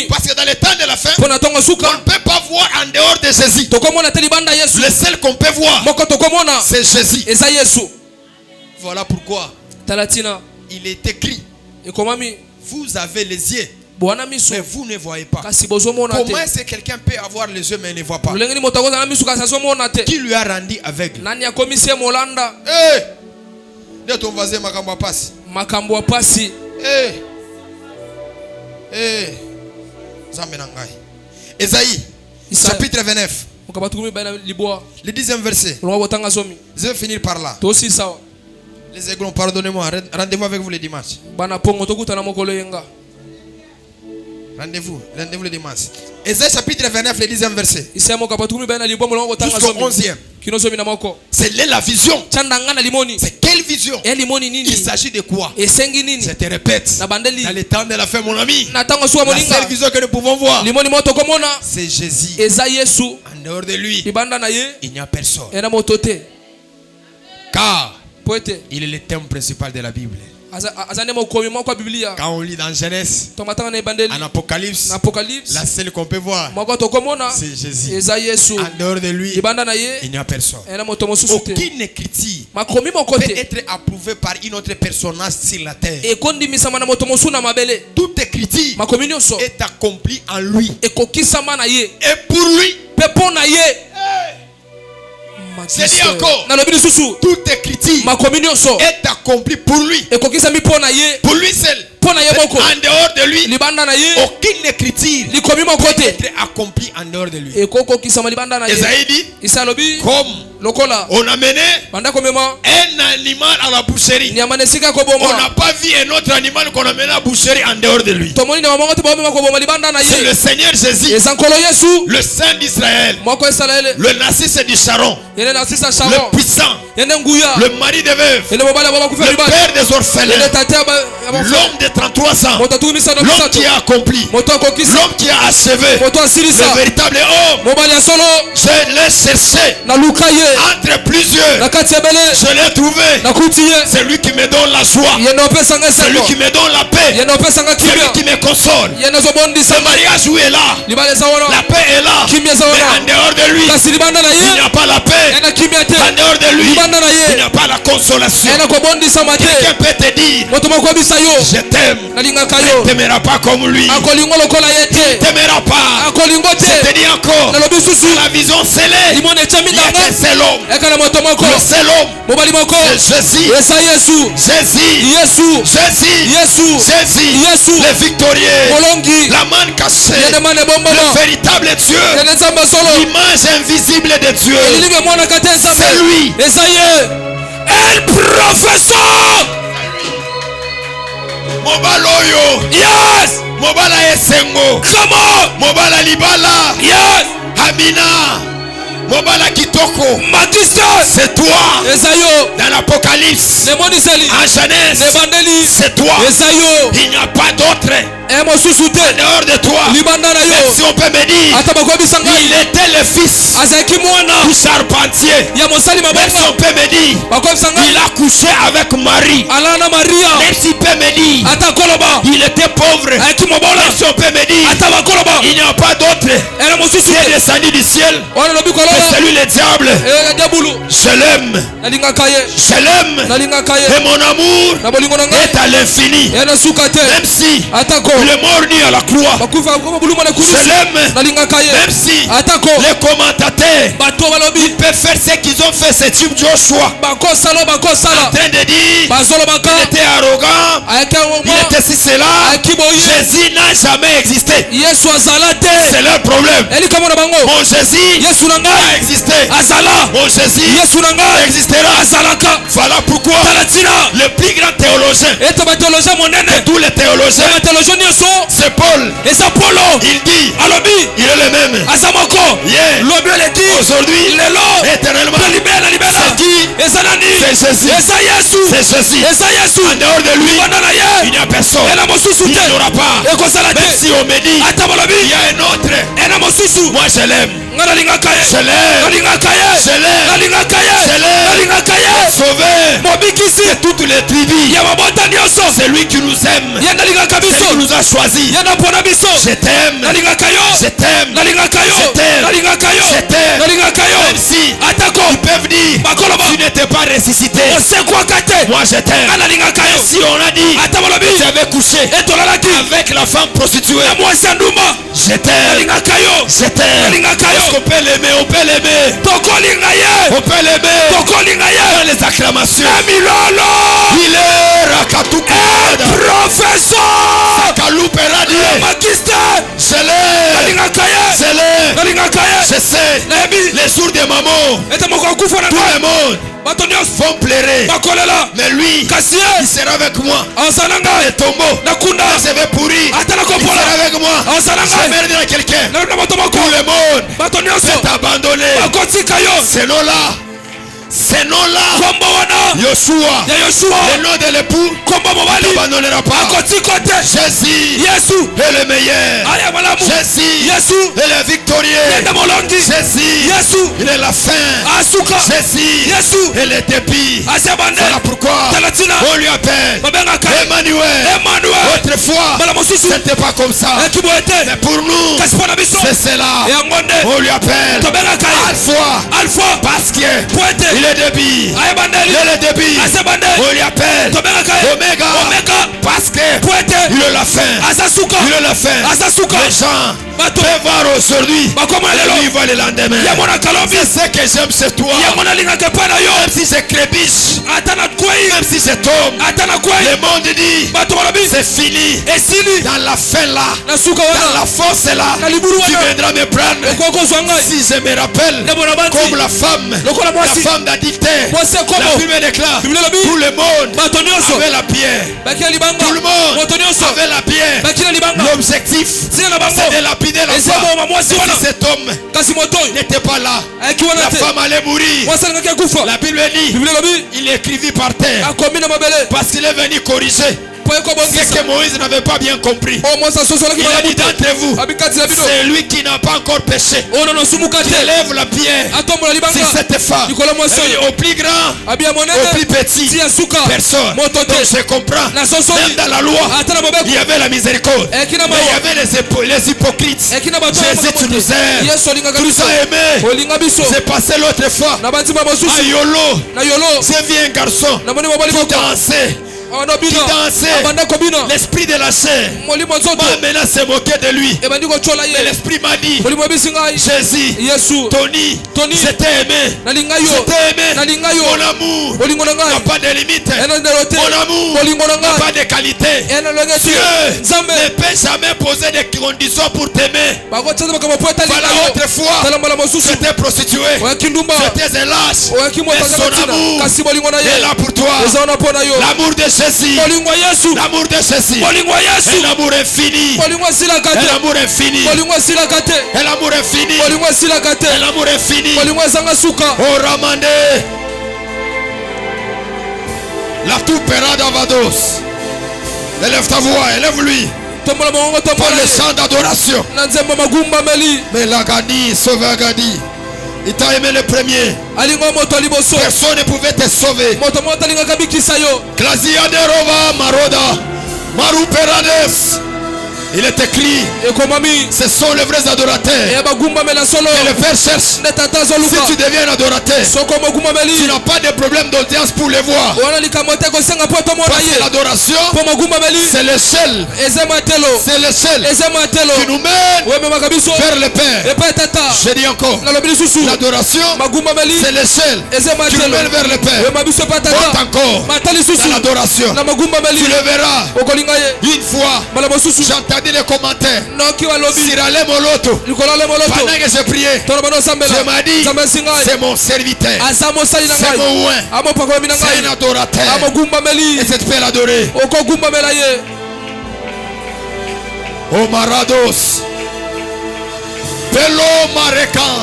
Parce que dans le temps de la fin, on ne peut pas voir en dehors de Jésus. Le seul qu'on peut voir, c'est Jésus. Voilà pourquoi il est écrit, vous avez les yeux, mais vous ne voyez pas. Comment est-ce que quelqu'un peut avoir les yeux mais ne voit pas? Qui lui a rendu aveugle? Hey! Dis à ton voisin, makambo a passé. Hey! Hey! Ésaïe, chapitre 29. Le 10e verset. Je vais finir par là. Les aiglons, pardonnez-moi. Rendez-vous avec vous le dimanche. Rendez-vous le dimanche. Ésaïe chapitre 29, le 10e verset. Jusqu'au 11e. C'est la vision. C'est quelle vision? Il s'agit de quoi? Je te répète, dans le temps de la fin, mon ami, la seule vision que nous pouvons voir, c'est Jésus. En dehors de lui, il n'y a personne. Car il est le thème principal de la Bible. Quand on lit dans Genèse, en Apocalypse, la seule qu'on peut voir, c'est Jésus. En dehors de lui, il n'y a personne. Aucune écriture peut être approuvée par une autre personnage sur la terre. Toute écriture est accomplie en lui. Et pour lui, c'est dit encore, toute écriture est accomplie pour lui. Pour lui seul. En dehors de lui, aucune écriture peut être accomplie en dehors de lui. Esaïe dit, comme on a mené un animal à la boucherie, on n'a pas vu un autre animal qu'on a mené à la boucherie en dehors de lui. C'est le Seigneur Jésus, le Saint d'Israël, le Narcisse du Sharon, le puissant, le mari des veuves, le père des orphelins, l'homme de 33 ans, l'homme qui a accompli, l'homme qui a achevé, le véritable homme. Je l'ai cherché entre plusieurs, je l'ai trouvé. C'est lui qui me donne la joie, c'est lui qui me donne la paix, c'est lui qui me console. Le mariage où est là, la paix est là, mais en dehors de lui, il n'y a pas la paix. En dehors de lui, il n'y a pas la consolation. Quelqu'un peut te dire, je t'aime, mais ne t'aimeras pas comme lui. Ne t'aimeras pas. Je te dis encore, la vision scellée, il y a qu'un seul homme. Le seul homme, c'est Jésus, le victorieux, la manne cachée, le véritable Dieu, l'image invisible de Dieu. dit. Elle professeur. Mobaloyo. Yes. Mobala esengo. Comment? Mobala libala. Yes. Amina. Mobala kitoko. Magister. C'est toi. Esayo. Dans l'Apocalypse. En Genèse. C'est toi. Esayo. Il n'y a pas d'autre. En dehors de toi. Même si on peut me dire. Il était le fils du charpentier. Même si on peut me dire. Il a couché avec Marie. Même si on peut me dire. Il était pauvre. Même si on peut me dire. Il n'y a pas d'autre. Il est descendu du ciel. C'est celui le diable. Je l'aime. Je l'aime. Et mon amour est à l'infini. Même si il est mort ni à la croix. Je l'aime. Même si les commentateurs ils peuvent faire ce qu'ils ont fait, c'est type Joshua. En train de dire il était arrogant. Il était si cela. Jésus n'a jamais existé. C'est leur problème. Mon Jésus a existé. Mon Jésus existera. Voilà pourquoi le plus grand théologien de tous les théologiens, c'est Paul. Il dit il est le même hier, aujourd'hui, éternellement. C'est qui? C'est Jésus. C'est Jésus. En dehors de lui, il n'y a personne. Il n'y aura pas. Même si on me dit il y a un autre, moi je l'aime. Je l'aime. Sauvé de toutes les tribus. C'est lui qui nous aime. C'est lui qui nous a choisis. Je t'aime. Je t'aime. Je t'aime. Même si ils peuvent dire tu n'étais pas ressuscité, moi je t'aime. Si on a dit tu avais couché avec la femme prostituée, je t'aime. Je t'aime. Est-ce qu'on peut l'aimer? On peut l'aimer. On peut l'aimer. Dans les acclamations. Il est Rakatuka. Professeur. Je sais. Les jours de maman, tout le monde vont pleurer. Mais lui, il sera avec moi. Dans les tombeaux, je vais pourrir. Il sera avec moi. Je vais dire à quelqu'un. Tout le monde s'est abandonné. C'est là. Ces noms-là, Yoshua, le nom de l'époux, ne t'abandonnera pas. Jésus est le meilleur. Jésus est le victorieux. Jésus, il est la fin. Jésus est le début. Voilà pourquoi on lui appelle Emmanuel. Autrefois, ce n'était pas comme ça. Mais pour nous, c'est cela. On lui appelle Alpha. Parce que il est le début. Il est le début. On lui appelle Oméga. Parce que il est la fin. Il est la fin. Les gens peuvent voir aujourd'hui. Et lui voit le lendemain. C'est ce que j'aime chez toi. Même si c'est crébiche, même si c'est homme, le monde dit c'est fini. Dans la fin là, dans la force là, tu viendras me prendre. Si je me rappelle comme la femme d'adultère, la Bible déclare tout le monde avait la pierre. Tout le monde avait la pierre. L'objectif c'est de lapider la femme. Si cet homme n'était pas là, la femme allait mourir. La Bible dit il écrivit par terre parce qu'il est venu corriger ce que Moïse n'avait pas bien compris. Il a dit d'entre vous, c'est lui qui n'a pas encore péché. Il élève la pierre sur cette femme. Au plus grand, au plus petit, personne. Donc je comprends. Même dans la loi, il y avait la miséricorde. Mais il y avait les hypocrites. Jésus, tu nous aimes. Tu nous as aimés. C'est passé l'autre fois à Yolo. J'ai vu un garçon qui dansait. Qui dansait, l'esprit de la chair maintenant se moquer de lui. Mais l'esprit m'a dit Jésus, Tony, je t'ai aimé. Mon amour n'a pas de limite. Mon amour n'a pas de qualité. Dieu ne peut jamais poser des conditions pour t'aimer. Voilà, autrefois, c'était prostitué, c'était un lâche. Mais son amour est là pour toi. L'amour de Jésus, l'amour de Jésus, un amour infini, un amour infini, un amour infini, un amour infini. Oh Ramande, la tout perada vados. Élève ta voix, élève-lui. Par le chant d'adoration. Mais l'Agadi, sauve Agadi. Il t'a aimé le premier. Personne ne pouvait te sauver. Klasia de Rova Maroda. Maru Perades. Il est écrit, ce sont les vrais adorateurs. Et le Père cherche. Si tu deviens un adorateur, tu n'as pas de problème d'audience pour les voir. Parce que l'adoration, c'est l'échelle. C'est l'échelle qui nous mène vers le Père. Je dis encore, l'adoration, c'est l'échelle qui nous mène vers le Père. Monte encore dans l'adoration. Tu le verras. Une fois, j'entends les commentaires. Sirale Moloto. Pendant que je priais, je m'a dit, c'est mon serviteur, c'est mon oin, c'est un adorateur. Et c'est peux l'adorer. Oh Marados, Pelo Marekan,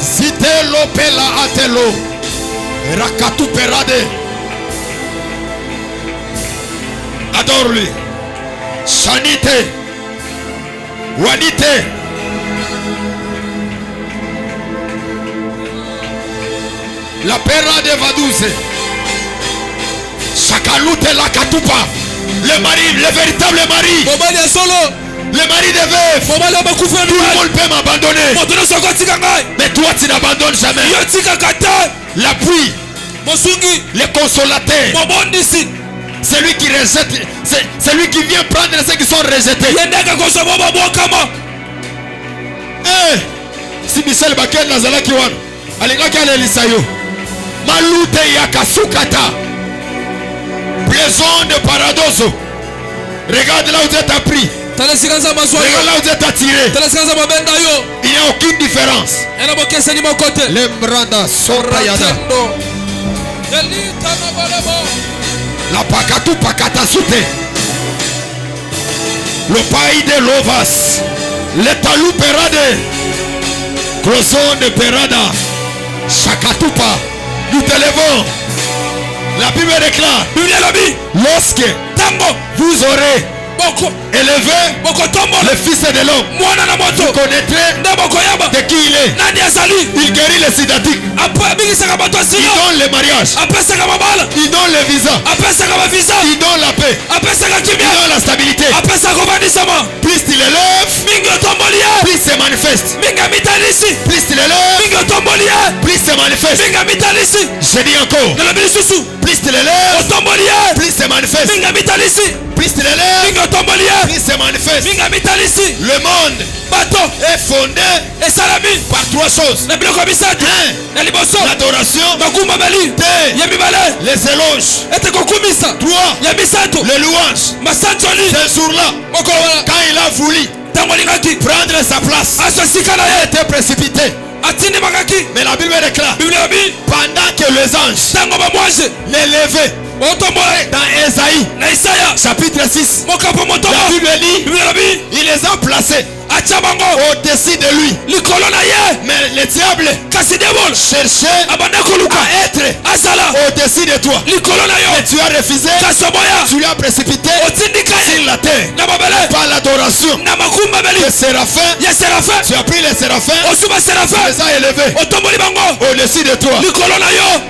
Zitelo Pela Atelo, Rakatu Perade. Adore-lui. Chanite, Wanite, la Pera de Vadouze, Chakalute la Katupa, le mari, le véritable mari, le mari de veuve. Tout le monde peut m'abandonner, mais toi tu n'abandonnes jamais. L'appui, le consolateur, c'est lui qui rejette, c'est lui qui vient prendre ceux qui sont rejetés. Si Michel Bakel Nazala Kiwan, Alingaka Elisayo, Malute Yakasukata, Plaison de Paradoso. Regarde là où tu es pris. Regarde là où tu es attiré. Il n'y a aucune différence. Lembranda Sorayada. La Pakatu Pakata Sute. Le pays de Lovas. Le Talou Perade. Closon de Perada. Chakatupa. Nous te levons. La Bible déclare. Lorsque vous aurez élevé le Fils de l'homme, vous connaîtrez de qui il est. Il guérit les sidatiques. Il donne le mariage. Il donne le visa. Il donne la paix. Il donne la stabilité. Plus il élève, plus il se manifeste. Plus il élève, plus il se manifeste. Je dis encore, plus il élève, plus il se manifeste. Plus il élève, plus il se manifeste. Le monde est fondé par trois choses. L'adoration, les éloges, les louanges. Ce jour-là, quand il a voulu prendre sa place, il a été précipité. Mais la Bible déclare, pendant que les anges l'élevaient, dans Esaïe chapitre 6, la Bible dit, il les a placés au-dessus de lui. Mais le diable cherchait à être au-dessus de toi. Mais tu as refusé. Tu l'as précipité sur la terre par l'adoration des séraphins. Tu as pris les séraphins, tu les as élevés au-dessus de toi.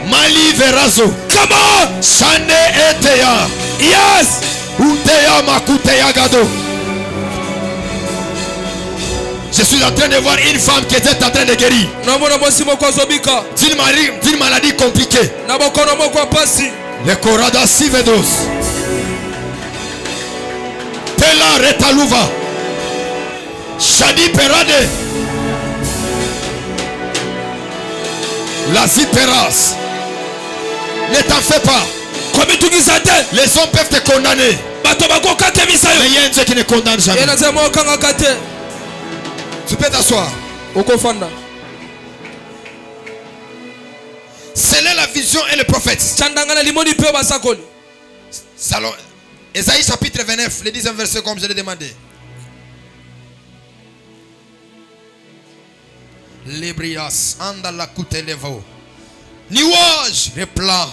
Mali Verazo, Chane Eteya, yes, Uteya Makuteya Gado. Je suis en train de voir une femme qui était en train de guérir d'une maladie compliquée. Le Korada Sivedos. Tela Retaluva. Shadi Perade. La zipéras. Ne t'en fais pas. Les hommes peuvent te condamner. Mais il y a un Dieu qui ne condamne jamais. Tu peux t'asseoir. C'est là la vision et le prophète. Salon. Ésaïe chapitre 29, le 10e verset comme je l'ai demandé. Librias, andala kutelevo. Niwaj, repla.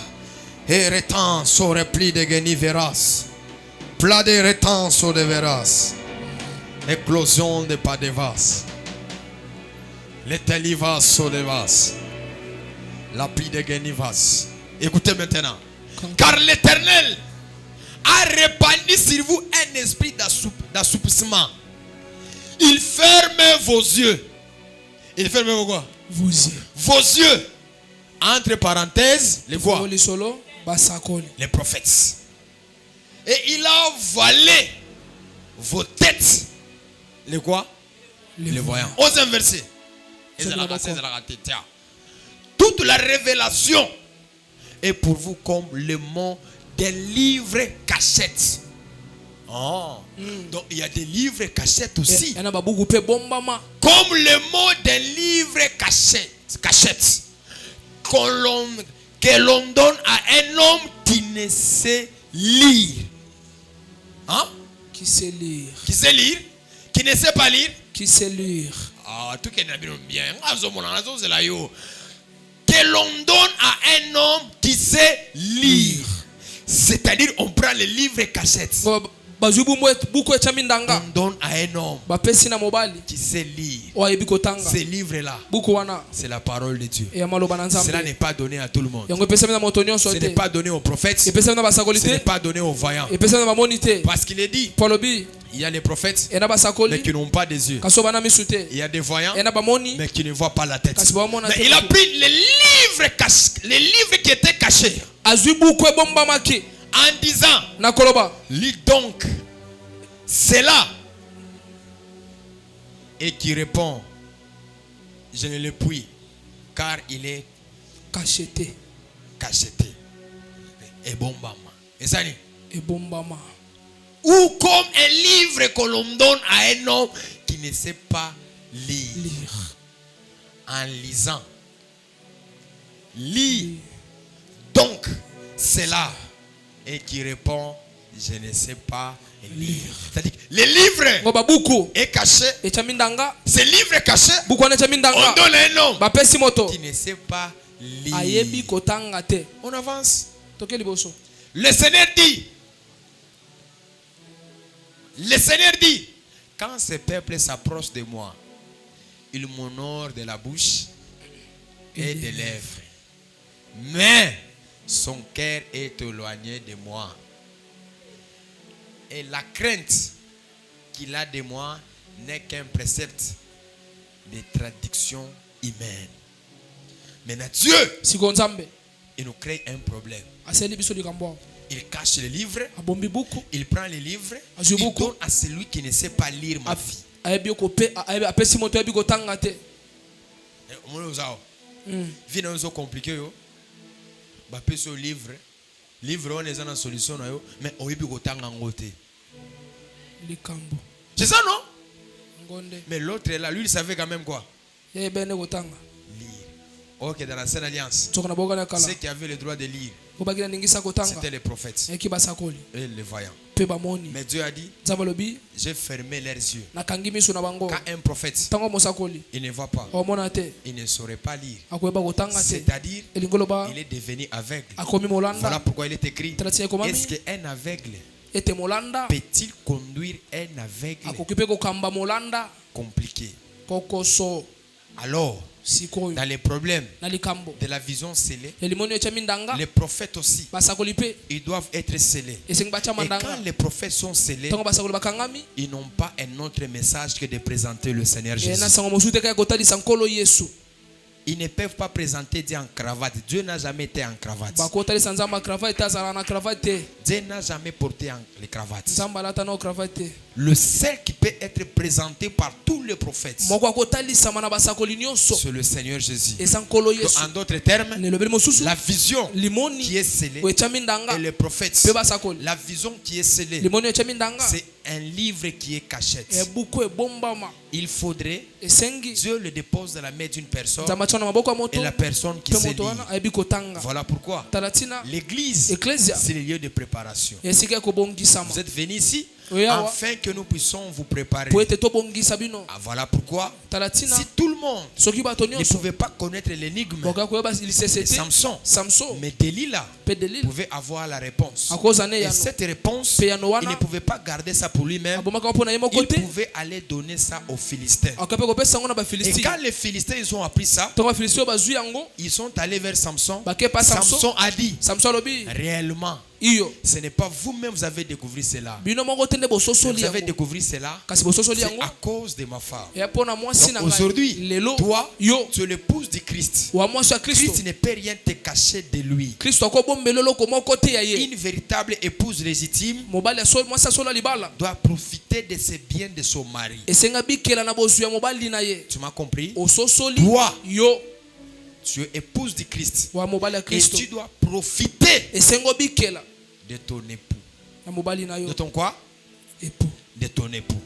Et retan, so repli de geniveras. Plat de retan, so de veras. Éclosion de pas de vas. Les telivas, so de vas. La pli de genivas. Écoutez maintenant. Car l'Éternel a répandu sur vous un esprit d'assoupissement. Il ferme vos yeux. Il ferme vos quoi? Vos yeux. Vos yeux. Entre parenthèses, les quoi? Les prophètes. Et il a voilé vos têtes. Les quoi? Les voyants. 11e verset. Toute la révélation est pour vous comme le mot des livres cachettes. Oh. Donc il y a des livres cachettes aussi. Comme le mot des livres cachettes. Que l'on donne à un homme qui ne sait lire. Hein? Qui sait lire. Qui sait lire. Qui ne sait pas lire. Qui sait lire. Ah, tout est bien. Que l'on donne à un homme qui sait lire. C'est-à-dire, on prend les livres cachettes. On donne à un homme qui sait lire. Ces livres-là, c'est la parole de Dieu. Cela n'est pas donné à tout le monde. Ce n'est pas donné aux prophètes. Ce n'est pas donné aux voyants. Parce qu'il est dit, il y a les prophètes mais qui n'ont pas des yeux. Il y a des voyants mais qui ne voient pas la tête. Mais il a pris les livres qui étaient cachés en disant, lis donc cela. Et qui répond, je ne le puis car il est cacheté. Et bon bama. Et ça n'est. Ou comme un livre que l'on donne à un homme qui ne sait pas lire. En lisant. Lis donc cela. Et qui répond, je ne sais pas lire. C'est-à-dire, les livres est caché. Ces livres cachés, on donne un homme qui ne sait pas lire. On avance. Le Seigneur dit, quand ce peuple s'approche de moi, il m'honore de la bouche et des lèvres. Mais son cœur est éloigné de moi. Et la crainte qu'il a de moi n'est qu'un précepte de traduction humaine. Maintenant Dieu, il nous crée un problème. Il cache les livres. Il prend les livres. Il donne à celui qui ne sait pas lire ma vie. Vie n'est pas compliqué. Livre on est en solution mais on est c'est ça non? Mais l'autre là, lui il savait quand même quoi? Lire. Ok, dans la Sainte Alliance, ceux qui avaient le droit de lire, c'était les prophètes et les voyants. Mais Dieu a dit, j'ai fermé leurs yeux. Quand un prophète, il ne voit pas, il ne saurait pas lire. C'est-à-dire, il est devenu aveugle. Voilà pourquoi il est écrit, est-ce qu'un aveugle peut-il conduire un aveugle? Compliqué. Alors, dans les problèmes de la vision scellée, les prophètes aussi, ils doivent être scellés. Et quand les prophètes sont scellés, ils n'ont pas un autre message que de présenter le Seigneur Jésus. ils ne peuvent pas présenter Dieu en cravate. Dieu n'a jamais été en cravate. Dieu n'a jamais porté les cravates. Le seul qui peut être présenté par tous les prophètes, c'est le Seigneur Jésus. Donc, en d'autres termes, la vision qui est scellée et les prophètes, la vision qui est scellée, c'est un livre qui est cachette. Il faudrait Dieu le dépose dans la main d'une personne et la personne qui sait lire. Voilà pourquoi l'église, c'est le lieu de préparation. Vous êtes venus ici afin que nous puissions vous préparer. Voilà pourquoi si tout le monde ne pouvait pas connaître l'énigme de Samson, mais Delilah pouvait avoir la réponse. Et cette réponse, il ne pouvait pas garder ça pour lui-même. Il pouvait aller donner ça aux Philistins. Et quand les Philistins ils ont appris ça, ils sont allés vers Samson. Samson a dit, réellement, ce n'est pas vous-même vous avez découvert cela. Vous avez découvert cela, c'est à cause de ma femme. Aujourd'hui, toi, tu es l'épouse de Christ. Christ ne peut rien te cacher de lui. Une véritable épouse légitime doit profiter de ses biens de son mari. Tu m'as compris? Toi, tu es épouse de Christ. Et tu dois profiter de ton époux. De ton quoi? Époux. De ton époux.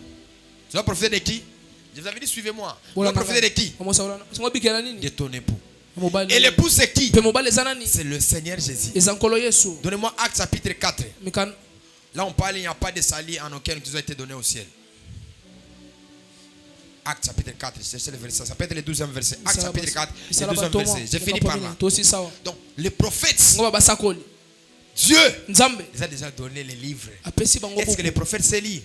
Tu dois profiter de qui? Je vous avais dit, suivez-moi. Tu dois profiter de qui? De ton époux. Et l'époux c'est qui? C'est le Seigneur Jésus. Donnez-moi Actes chapitre 4. Là on parle, il n'y a pas de salut en aucun qui ont été donné au ciel. Actes chapitre 4, c'est le verset, ça peut être le 12e verset. Actes chapitre 4, le 12e verset. J'ai fini par là. Donc les prophètes, Dieu les a déjà donné les livres. Est-ce que les prophètes se lient?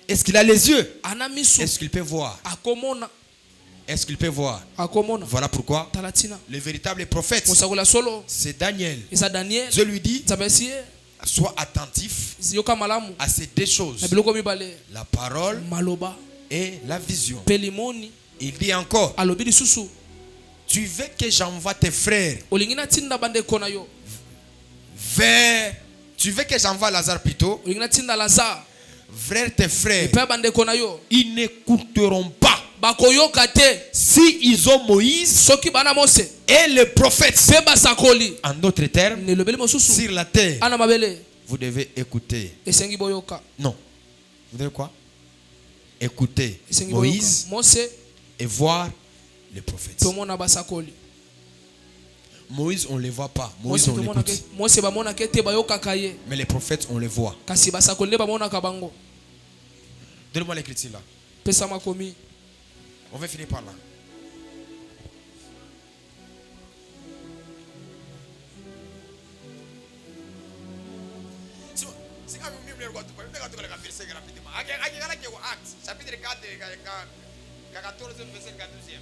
Est-ce qu'il a les yeux? Est-ce qu'il peut voir? Est-ce qu'il peut voir? Voilà pourquoi le véritable prophète, c'est Daniel. Dieu lui dit, sois attentif à ces deux choses, la parole et la vision. Il dit encore, tu veux que j'envoie tes frères vers... Tu veux que j'envoie Lazare plutôt vers tes frères. Ils n'écouteront pas si ils ont Moïse et le prophète. En d'autres termes, sur la terre, vous devez écouter. Non. Vous devez quoi? Écouter Moïse et voir les prophètes. Moïse, on ne les voit pas. Moïse, on l'écoute. Mais les prophètes, on les voit. Donne-moi l'écriture là. On va finir par là. Chapitre 4, 14, verset 14e.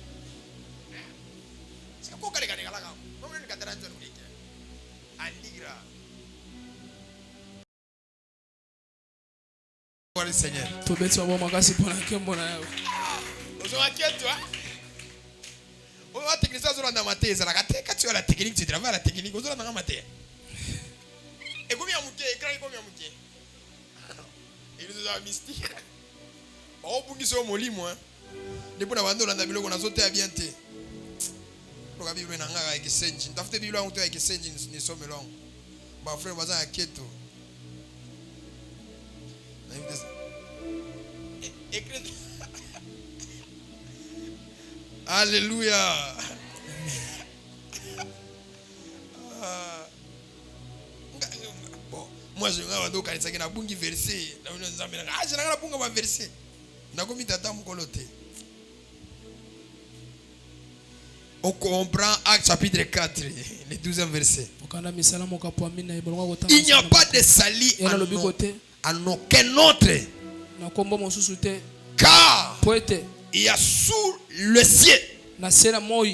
C'est quoi que les gars? Le Seigneur. La technique, tu travailles à la technique. Et combien il nous a mystique. Oh, pour qui sont molli, moi. Depuis la bande, on a vu qu'on a sauté à bien. On a vu qu'on a avec Senji. T'as fait Bible avec Senji, nous sommes là. Ma frère, vas-y à Keto. Alléluia. Bon, moi je vais donc quand il y a un bungi verset, je n'ai pas verset. On comprend Actes chapitre 4, le 12e verset. Il n'y a pas de salut en aucun autre. Car il y a sous le ciel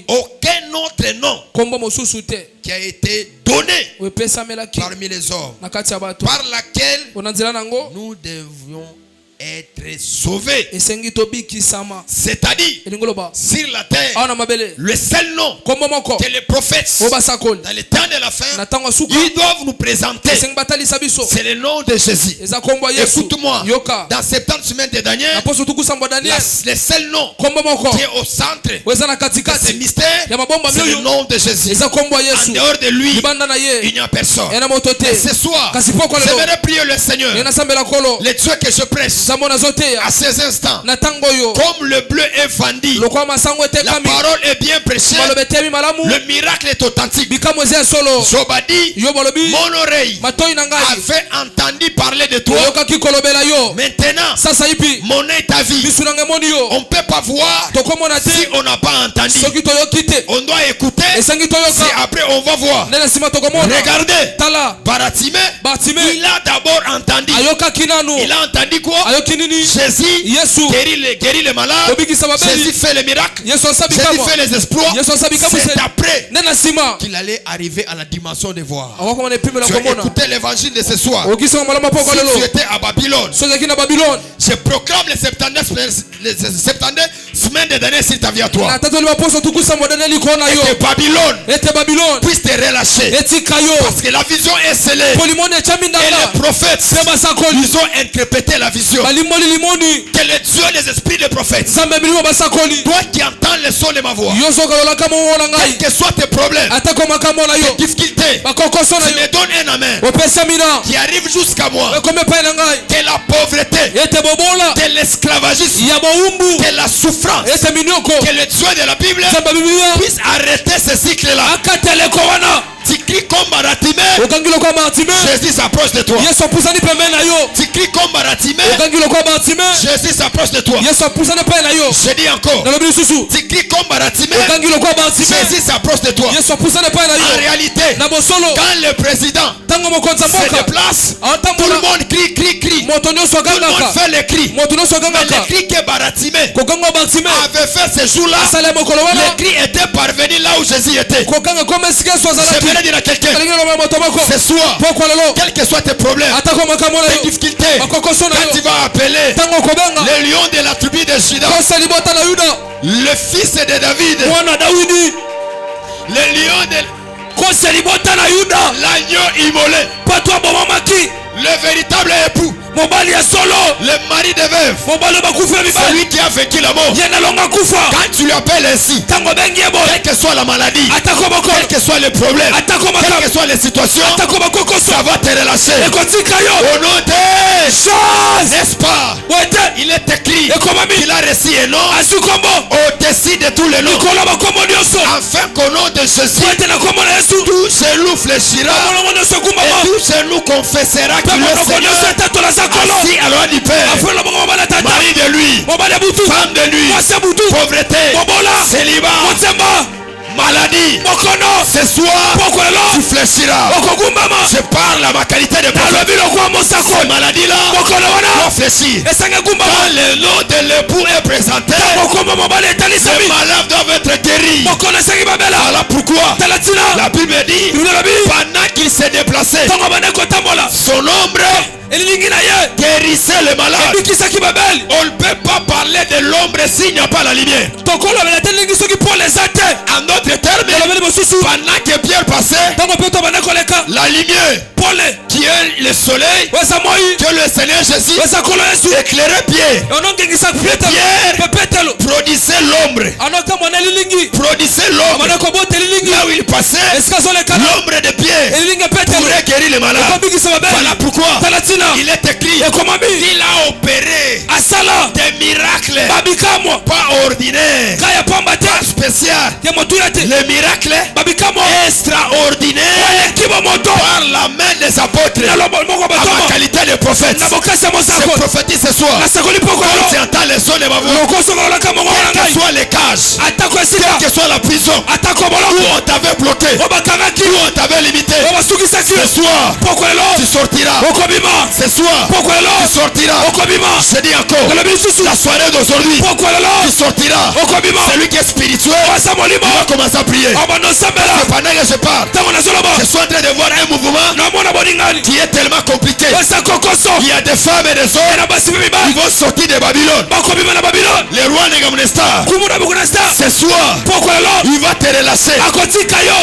aucun autre nom qui a été donné parmi les hommes par laquelle nous devions être sauvé. C'est-à-dire, sur la terre, le seul nom que les prophètes, dans les temps de la fin, ils doivent nous présenter, c'est le nom de Jésus. Écoute-moi, dans 70 semaines de Daniel, le seul nom qui est au centre de ce mystère, c'est le nom de Jésus. En dehors de lui, il n'y a personne. Et ce soir, j'aimerais prier le Seigneur, le Dieu que je presse, à ces instants, comme le bleu est fendu, la parole est bien prêchée, le miracle est authentique. Zobadi, mon oreille avait entendu parler de toi. Maintenant, mon œil t'a vu. On ne peut pas voir si on n'a pas entendu. On doit écouter, c'est après on va voir. Regardez, Baratimé, il a d'abord entendu. Il a entendu quoi? Jésus guérit les malades, Jésus fait les miracles, Jésus fait les exploits. C'est après qu'il allait arriver à la dimension de voir. Tu as écouté l'évangile de ce soir. Si tu étais à Babylone, je proclame les 72 semaines de dernière sur ta vie à toi. Et que Babylone puisse te relâcher. Parce que la vision est scellée. Et les prophètes, ils ont interprété la vision. Que le Dieu des esprits des prophètes, toi qui entends le son de ma voix, quels que soient tes problèmes, tes difficultés, tu me donnes un amen qui arrive jusqu'à moi. Que la pauvreté, que l'esclavagisme, que la souffrance, que le Dieu de la Bible puisse arrêter ce cycle-là. Tu cries comme Baratimé, Jésus s'approche de toi. Tu cries comme Baratimé, Jésus s'approche de toi. Je dis encore, tu cries comme Baratimé, Jésus s'approche de toi. En réalité, quand le président se déplace, tout le monde crie. Tout le monde fait les cris. Mais les cris que Baratimé avait fait ce jour-là, les cris étaient parvenus là où Jésus était. Je dire à quelqu'un, ce soir, quels que soient tes problèmes, tes difficultés, quand tu vas appeler le lion de la tribu de Juda, le fils de David, le lion de l'agneau immolé, le véritable époux, le mari de veuve, celui qui a vaincu la mort. Quand tu lui appelles ainsi, quelle que soit la maladie, quel que soit le problème, quelles que soient les situations, ça va te relâcher. Au nom de, n'est-ce pas, il est écrit qu'il a reçu un nom au-dessus de tous les noms, afin qu'au nom de Jésus, tout genou fléchira et tout genou confessera qu'il est Seigneur. Assis à l'oreille du Père, mari de lui, femme de lui, pauvreté, célibat, maladie, ce soir tu fléchiras. Je parle à ma qualité de prophète. Cette maladie là doit fléchir. Quand le nom de l'époux est présenté, ces malades doivent être guéris. Voilà pourquoi la Bible dit, pendant qu'il s'est déplacé, son ombre guérissait les malades. On ne peut pas parler de l'ombre s'il n'y a pas la lumière. En d'autres termes, pendant que Pierre passait, la lumière qui est le soleil, que le Seigneur Jésus éclairait Pierre. Pierre produisait l'ombre. Produisait l'ombre. Là où il passait, l'ombre de Pierre pourrait guérir les malades. Voilà pourquoi il est écrit, il a opéré des miracles pas ordinaires, pas spécial. Les miracles extraordinaires par la main des apôtres à ma qualité de prophète. Je prophétise ce soir. Quand tu entends les sons de ma voix, quelles que soient les cages, quelle que soit la prison où on t'avait bloqué, où on t'avait limité, ce soir, tu sortiras. Ce soir, tu sortiras. Je dis encore, la soirée d'aujourd'hui, tu sortiras. Celui qui est spirituel, il va commencer à prier. Pendant que je parle, je suis en train de voir un mouvement qui est tellement compliqué. Il y a des femmes et des hommes qui vont sortir de Babylone. Le roi Negamnestar, ce soir, il va te relâcher.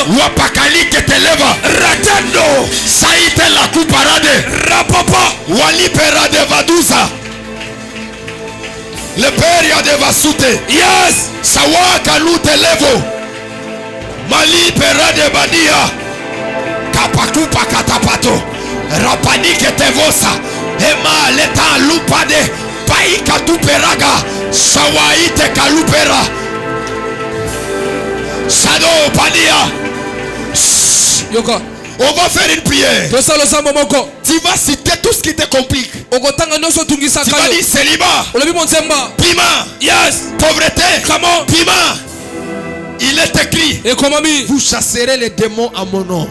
Wapakali que te leva. Ratendo. Saïte la couparade. Rapapa. Wali perade vadusa. Le père ya de vasute. Yes. Sawa kanu te levo. Mali perade badia. Kapakupa katapato. Rapani que te vosa. Ema leta lupade. Pai katuperaga. Sawaite kalupera. Shadow Pania. Yoka. On va faire une prière. Tu vas citer tout ce qui te complique. Tu vas dire célibat. Piment. Yes. Pauvreté. Piment. Il est écrit. Vous chasserez les démons à mon nom.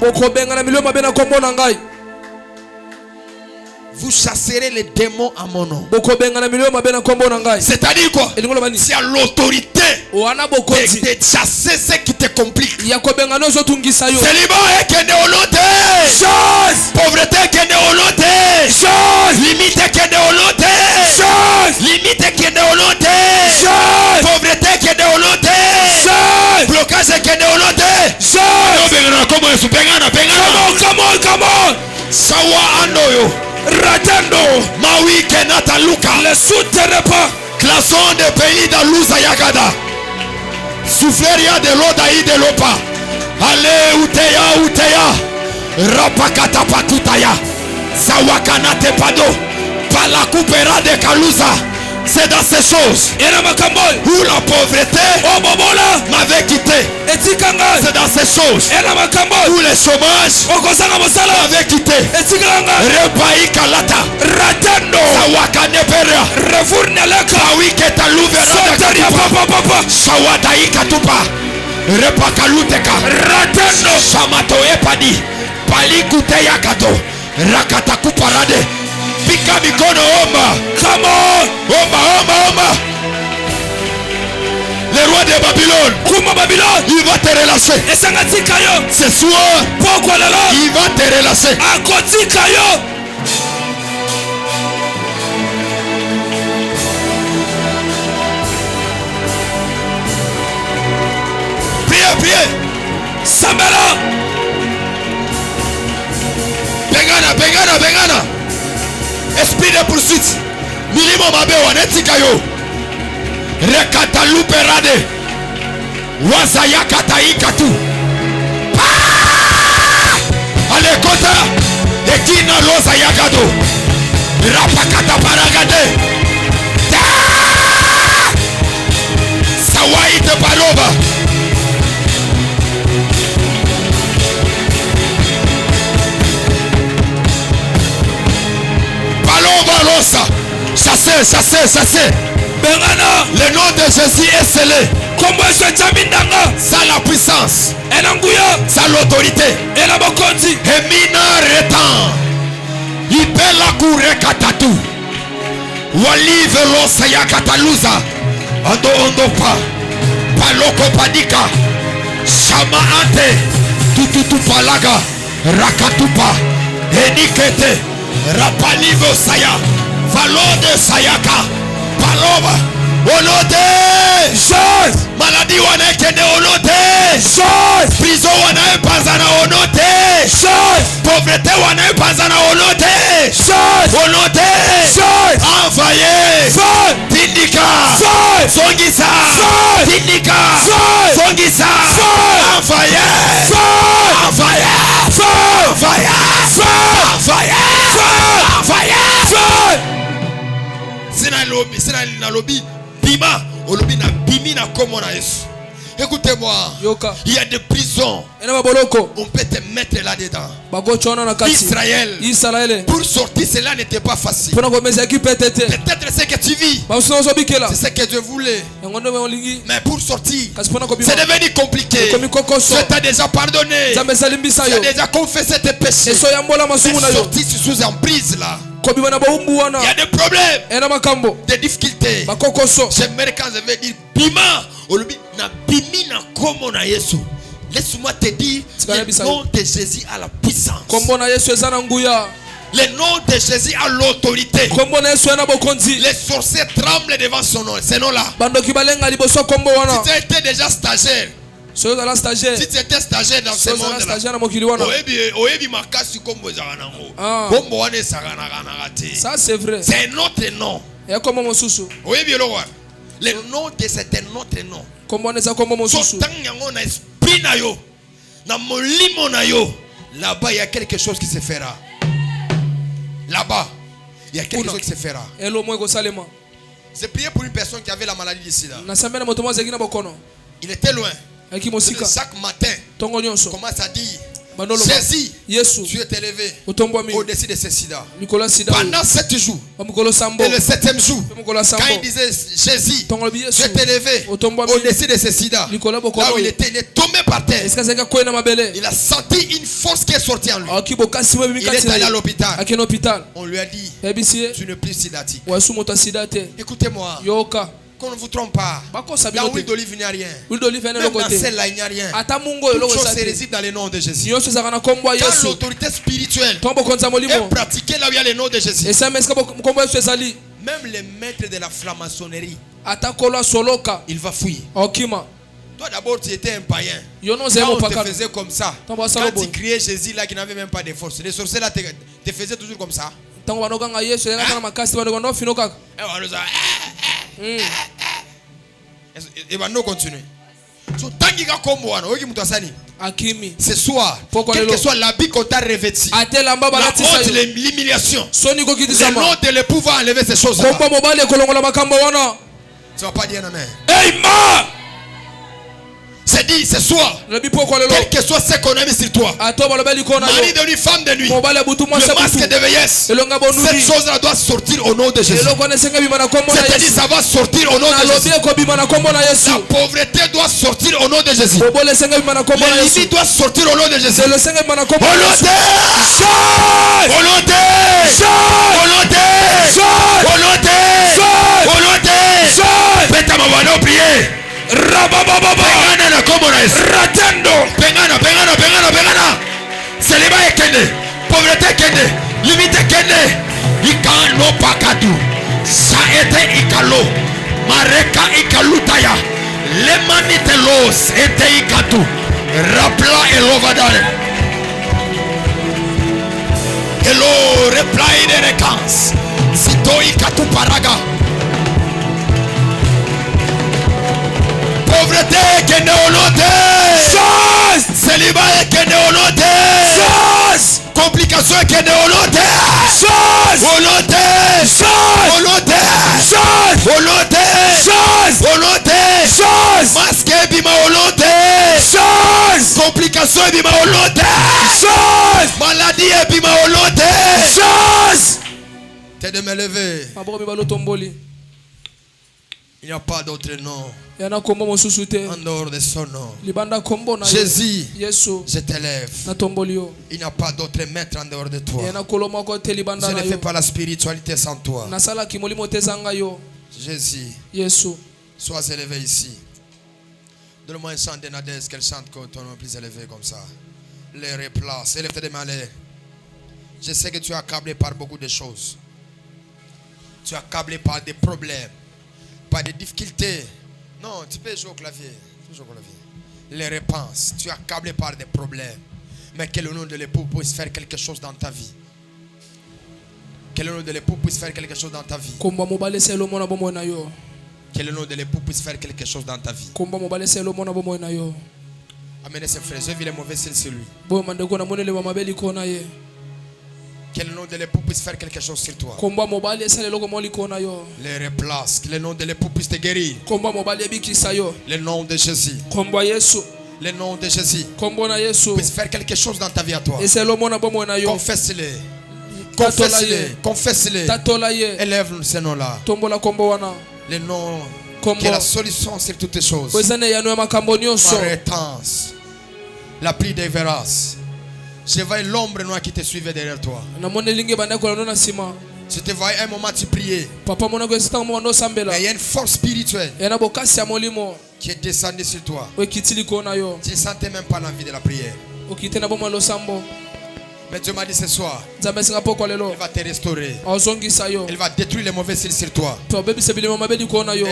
Vous chasserez les démons à mon nom. C'est-à-dire quoi? C'est à l'autorité de chasser ce qui te complique. Célibat est qu'il est holoté. Pauvreté qu'il est holoté. Limite qu'il est holoté. Limite qu'il est holoté. Pauvreté qu'il est holoté. Blocage qu'il est holoté. Come on. Sawa andoyo. Ratando Maui Kenata Luka le souterrepa classon des pays d'Alouza Yagada souffleria de l'Odaï de l'Opa allez Uteya Rapakata Pakutaya Sawakanate Pado Palakupera de Kaluza. C'est dans ces choses où la pauvreté m'avait quitté. C'est dans ces choses où le chômage m'avait quitté. Repaï Kalata Ratendo Sawakane Pera Refurneleka Awiketa Luvera Sawadaï Katupa Repakaluteka Ratendo Samato Epadi Palikute Yakato Rakataku Parade. Pika mikono omba. Come on. Omba. Le roi de Babylone, il va te relâcher. Ce soir, il va te relâcher. Priez. Sambala. Bengana. Esprit de poursuite. Milimo mabe wanetika yo. Rekata luperade. Wasaya kataikatu. Alekota. Ekina loza yagado. Rapakata paragade. Sawaite paroba. Chassez. Bengana. Le nom de Jésus est scellé. Ça la puissance. Ça l'autorité. Emina retan. Ibela kure katatu. Wali velo saya kataluza. Ondo pa. Paloko padika. Shama ante. Tututu palaga. Rakatupa. Enikete. Rapalivo saya. Valode sayaka. Paloma. Olote. Chose. Maladie wanekende olote. Chose. Prison wanaepazana olote. Chose. Pauvreté wanaepazana olote. Chose. Olote. Chose. Envoyé. Chose. Tindika. Chose. Songisa. Chose. Tindika. Chose. Songisa. Chose. Envoyé. Chose. Envoyé. Chose. Envoyé. Chose. Envoyé. Chose. Envoyé. Chose. Sina lobi pima olobi na bimi na komo na Yesu Écoutez-moi. Il y a des prisons. On peut te mettre là-dedans. Israël. Pour sortir, cela n'était pas facile. Peut-être c'est que tu vis. C'est ce que Dieu voulait. Mais pour sortir, c'est devenu compliqué. Dieu t'a déjà pardonné. Tu as déjà confessé tes péchés. Tu es sorti sous emprise là. Il y a des problèmes, des difficultés. J'aimerais quand je vais dire Bima, laisse-moi te dire le nom de Jésus à la puissance. Le nom de Jésus à l'autorité. Les sorciers tremblent devant son nom. Ce nom-là. Si tu étais déjà stagiaire. Si tu étais stagiaire dans ce monde-là, ça c'est vrai. C'est un autre nom. Le nom de c'est un autre nom. Là-bas il y a quelque chose qui se fera. Là-bas il y a quelque chose qui se fera. J'ai prié pour une personne qui avait la maladie ici là. Il était loin. Chaque matin, commence à dire Jésus, tu es élevé au-dessus de ce sida. Pendant 7 jours, et le 7e jour, quand il disait Jésus, tu es élevé au-dessus de ce sida, là où il était, il est tombé par terre. Il a senti une force qui est sortie en lui. Il est allé à l'hôpital. On lui a dit, tu n'es plus sidatique. Écoutez-moi. Qu'on ne vous trompe pas. Dans l'huile d'olive, il n'y a rien. Même dans celle-là, il n'y a rien. Toute chose se réside dans le nom de Jésus. Quand l'autorité spirituelle est pratiquée là où il y a le nom de Jésus. Même les maîtres de la franc-maçonnerie, il va fuir. Toi d'abord tu étais un païen. Quand on te faisait comme ça, quand tu criais Jésus là qui n'avait même pas de force, les sorciers là te faisaient toujours comme ça. Et va nous continuer. Ce soir, quel que soit l'habit qu'on t'a revêtu, la honte, l'humiliation, le nom de le pouvoir enlever ces choses-là. Tu vas pas dire amen. Amen. C'est dit ce soir, quel que soit ce qu'on a mis sur toi, mari de nuit, femme de nuit, le masque de vieillesse, cette chose-là doit sortir au nom de Jésus. C'est-à-dire ça va sortir au nom de Jésus. La pauvreté doit sortir au nom de Jésus. L'ennemi doit sortir au nom de Jésus. Pengana. Célibat est kende, pauvreté kende, limite kende. Ikano pakadu, sa ete ikalo, mareka ikalutaya, lemanite los ete ikatu, rapla elovadare. Elo reply de rekans, sito ikatu paraga. Pauvreté qui est néoloté. Célibat qui est néoloté. Complication qui est néoloté. Masque bima oloté. Complication bima oloté. Maladie bima oloté. T'es de me lever. Il n'y a pas d'autre nom en dehors de son nom. Jésus, je t'élève. Il n'y a pas d'autre maître en dehors de toi. Je ne fais pas la spiritualité sans toi. Jésus, sois élevé ici. Donne-moi un chant de Nadège, qu'elle chante ton nom plus élevé comme ça. Les replace, élève tes mains. Je sais que tu es accablé par beaucoup de choses. Tu es accablé par des problèmes. Pas de difficultés. Non, tu peux jouer au clavier. Les réponses. Tu es accablé par des problèmes. Mais que le nom de l'époux puisse faire quelque chose dans ta vie. Que le nom de l'époux puisse faire quelque chose dans ta vie. Que le nom de l'époux puisse faire quelque chose dans ta vie. Amenez ses frères. J'ai vu les mauvais signes sur lui. Que le nom de l'époux puisse faire quelque chose sur toi. Les replace. Que le nom de l'époux puisse te guérir. Le nom de Jésus. Le nom de Jésus puisse faire quelque chose dans ta vie à toi. Confesse-le. Confesse-le. Confesse-le. Élève ce nom-là. Le nom qui est la solution sur toutes les choses. Arrêtance. La pluie des verras. Je voyais l'ombre noire qui te suivait derrière toi. Je te voyais un moment tu priais. Mais il y a une force spirituelle qui est descendue sur toi. Tu ne sentais même pas l'envie de la prière. Mais Dieu m'a dit ce soir, il va te restaurer. Il va détruire les mauvais cils sur toi. Et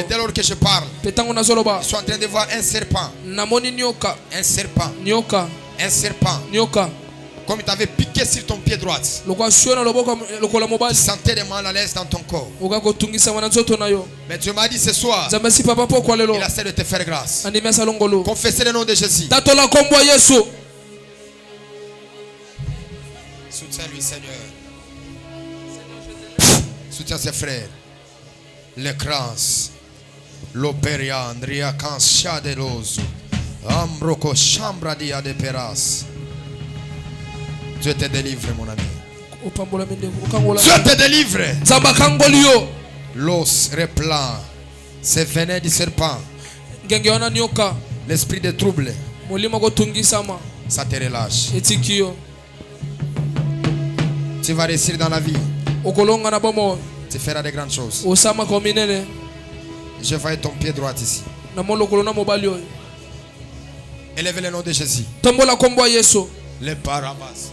dès lors que je parle, je suis en train de voir un serpent. Un serpent. Un serpent. Comme il t'avait piqué sur ton pied droit. Tu sentais des mal à l'aise dans ton corps. Mais Dieu m'a dit ce soir, il essaie de te faire grâce. Confessez le nom de Jésus. Soutiens-lui, Seigneur. Soutiens ses frères. Le crans. L'opérian. Riacans chadeloso. Ambroko chambra dia de peras. Dieu te délivre, mon ami. Dieu te délivre. L'os replant. C'est venin du serpent. L'esprit de trouble. Ça te relâche. Tu vas réussir dans la vie. Tu feras de grandes choses. Je vois ton pied droit ici. Élevez le nom de Jésus. Les Barabbas.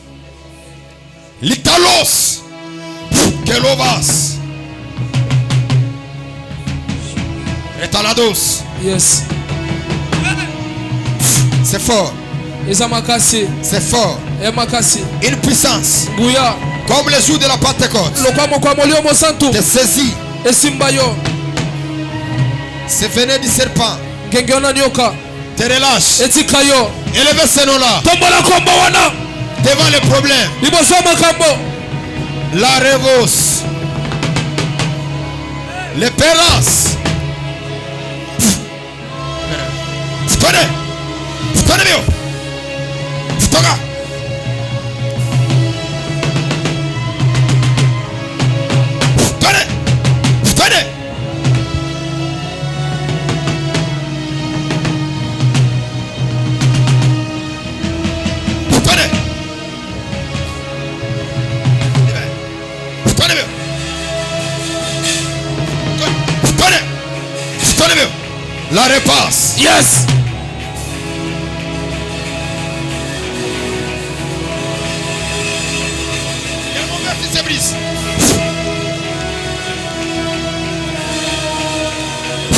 Litalos. Kelovas. Retalados. Yes. C'est fort. C'est fort. Une puissance. Comme le jour de la Pentecôte. Te saisis. C'est venin du serpent. Te relâche. Élevez ce nom-là. Devant les problèmes. La révosse. Les péras. Tenez. Tenez mieux. Tenez. Tenez. La repasse. Yes. Et mon verre qui se brise.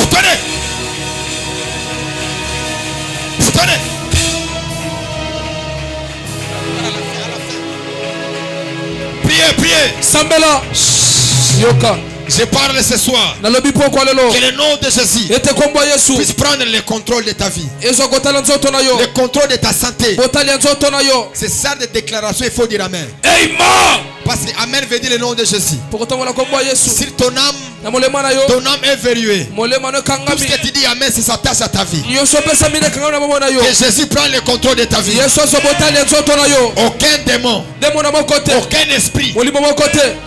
Tenez. Tenez. Priez, priez. Sambela. Yoka. Je parle ce soir que le nom de Jésus puisse prendre le contrôle de ta vie, le contrôle de ta santé. C'est ça de déclaration, il faut dire Amen. Amen. Parce que Amen veut dire le nom de Jésus. Sur ton âme est verrouillée. Tout ce que tu dis Amen, c'est s'attache à ta vie. Que Jésus prend le contrôle de ta vie. Aucun démon, aucun esprit,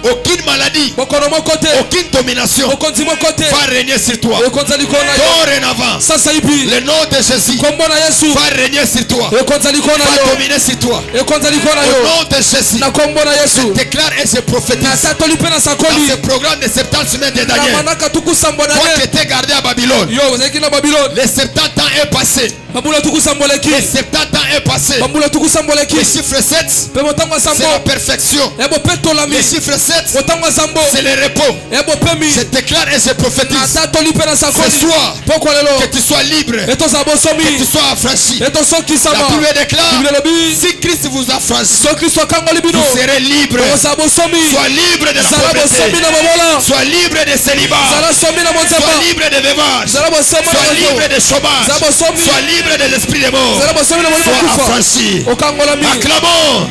aucune maladie, aucune domination va régner sur toi. Dorénavant, le nom de Jésus va régner sur toi, va dominer sur toi. Au nom de Jésus, je déclare et je prophétise dans ce programme de 70 semaines de Daniel. Quand tu étais gardé à Babylone, les 70 ans est passé. Les 70 ans est passé. Le chiffre 7, c'est la perfection. Le chiffre 7, c'est le repos. Je déclare et je prophétise ce soir que tu sois libre, que tu sois affranchi. La Bible déclare, si Christ Christ vous affranchit, vous serez libre. Sois libre de la pauvreté. Sois libre de célibat. Sois libre de veuvage. Sois libre de chômage. Sois libre de l'esprit de mort. Sois affranchi. Acclamons.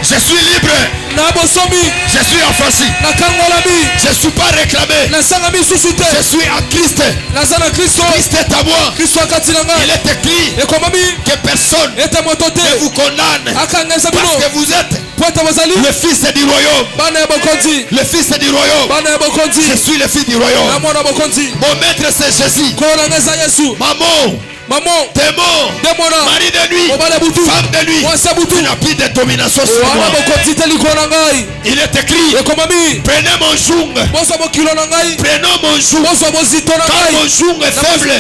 Je suis libre. Je suis affranchi. Je ne suis pas réclamé. Je suis à Christ. Christ est à moi. Il est écrit que personne ne vous condamne parce que vous êtes le fils du royaume. Le fils du royaume. Je suis le fils du royaume. Mon maître c'est Jésus. Maman, démon, mari de nuit, femme de nuit, tu n'as plus de domination sur moi. Il est écrit, prenez mon joug, prenons mon joug, car mon joug est faible.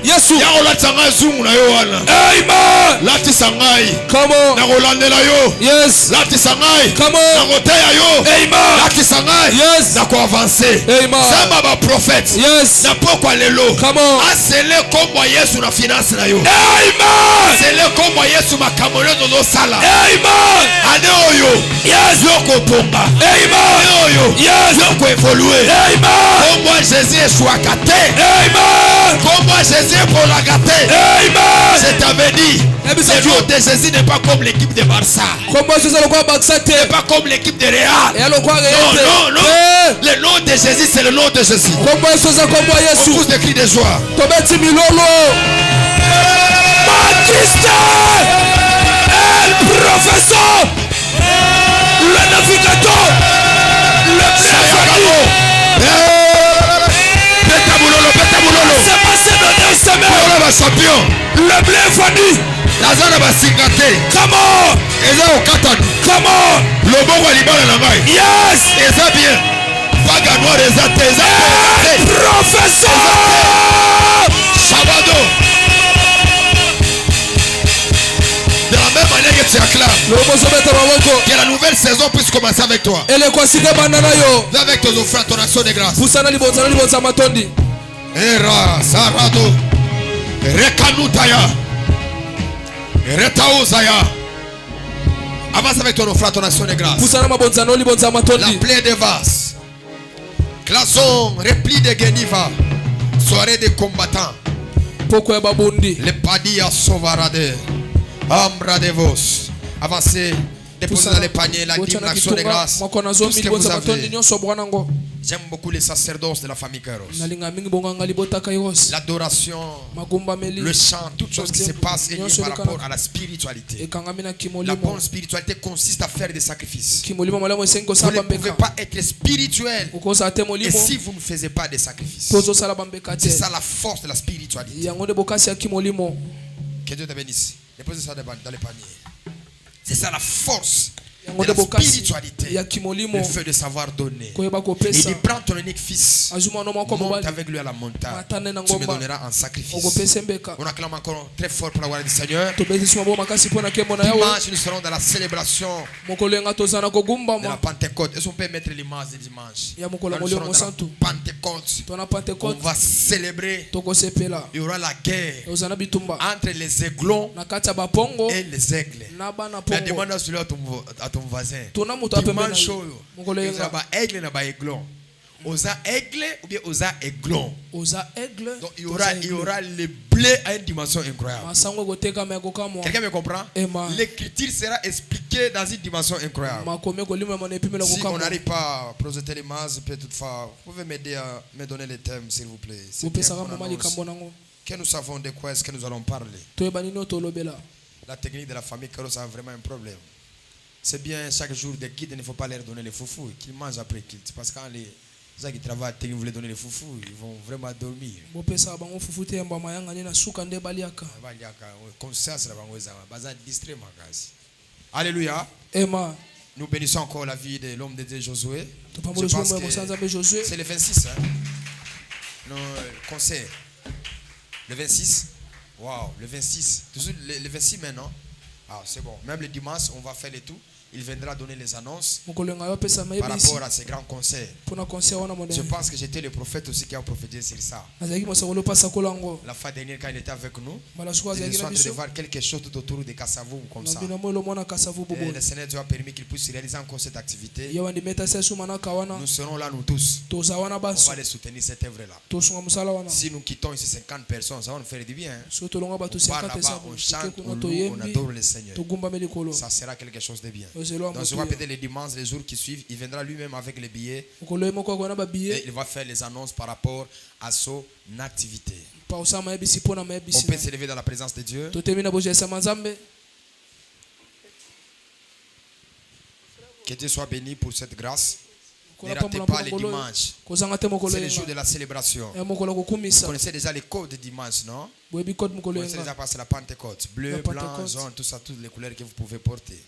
Jésus, yaolatanga zoom na yo wana. Amen. Lati sangai. Come on. Nakolandela yo. Yes. Lati sangai. Come on. Nakoteya yo. Amen. Lati sangai. Yes. Nako avancer. Amen. Samba ba prophète. Yes. Na pokwa lelo. Come on. Asele kombo Yesu na finance na yo. Amen. Asele kombo Yesu makamolo do sala. Amen. Ane oyo. Yes. Yoko pomba. Amen. Ane oyo. Yes. Yoko évoluer. Amen. Kombo Jésus eshuakate. Amen. Comment Jésus pour la gâter? Amen. Je t'avais dit, le nom de Jésus n'est pas comme l'équipe de Barça. N'est pas comme l'équipe de Real. Non, non, non. Le nom de Jésus, c'est le nom de Jésus. On pousse des cris de joie. Baptiste, el professeur, le navigateur, le c'est passé dans 2 semaines. Le blé est venu. Comment? Comment? Le bon yes. Et ça bien. Pas gagnoir et ça professeur. Sabado. De la même manière que tu acclames, que la nouvelle saison puisse commencer avec toi. Viens avec tes offrandes, ton action de grâce. Era Sarado Rekanutaya Retaozaya. Avance avec ton offrande, ton action de grâce. La plaie des vases, glaçons, repli de Geniva, soirée des combattants. Le Padia Sovarade, Ambra de Vos. Avancez, déposez dans les paniers la dîme, l'action de grâce. Tout ce que vous avez. J'aime beaucoup les sacerdoces de la famille Kairos. L'adoration, le chant, toutes choses qui se passent par rapport à la spiritualité. La bonne spiritualité consiste à faire des sacrifices. Vous ne pouvez pas être spirituel et si vous ne faisiez pas des sacrifices. C'est ça la force de la spiritualité. Que Dieu te bénisse. Déposez ça dans les paniers. C'est ça la force de la spiritualité, le fait de savoir donner. Il dit prends ton unique fils, monte avec lui à la montagne, tu me donneras en sacrifice. On acclame encore très fort pour la gloire du Seigneur. Dimanche nous serons dans la célébration de la Pentecôte. Est-ce qu'on peut mettre l'image du dimanche? Nous serons dans la Pentecôte. On va célébrer. Il y aura la guerre entre les aiglons et les aigles. Mais demande à ton voisin. Dimanche, il y aura aigle et aiglon. Osa aigle ou bien osa aiglon. Donc il y aura le blé à une dimension incroyable. Quelqu'un me comprend? L'écriture sera expliquée dans une dimension incroyable. Si on n'arrive pas à projeter l'image, toutefois, vous pouvez m'aider à me donner les thèmes, s'il vous plaît. Que nous savons de quoi est-ce que nous allons parler. La technique de la famille Kairos a vraiment un problème. C'est bien chaque jour des guides, il ne faut pas leur donner les foufous, qu'ils mangent après kilt. Parce que quand les gens qui travaillent, ils vous les donner les foufous, ils vont vraiment dormir. Alléluia. Nous bénissons encore la vie de l'homme de Dieu Josué. C'est le 26, hein? Nos concerts. Le 26. Waouh, le 26. Le 26 maintenant. Ah, c'est bon. Même le dimanche, on va faire les tout. il viendra donner les annonces par rapport à ces grands concerts. Je pense que j'étais le prophète aussi qui a prophétisé sur ça. La fois dernière, quand il était avec nous, il était en train de voir quelque chose tout autour de Kasavu comme ça. Et le Seigneur Dieu a permis qu'il puisse réaliser encore cette activité. Nous serons là, nous tous. On va les soutenir cette œuvre-là. Si nous quittons ici 50 personnes, ça va nous faire du bien. On part là-bas, on chante, on loue, on adore le Seigneur. Ça sera quelque chose de bien. Donc je vois peut-être les dimanches, les jours qui suivent, il viendra lui-même avec les billets et il va faire les annonces par rapport à son activité. On peut s'élever dans la présence de Dieu. Que Dieu soit béni pour cette grâce. Ne ratez pas les dimanches. C'est le jour de la célébration. Vous connaissez déjà les codes de dimanche, non? Vous connaissez déjà parce que la Pentecôte. Bleu, blanc, jaune, tout ça, toutes les couleurs que vous pouvez porter.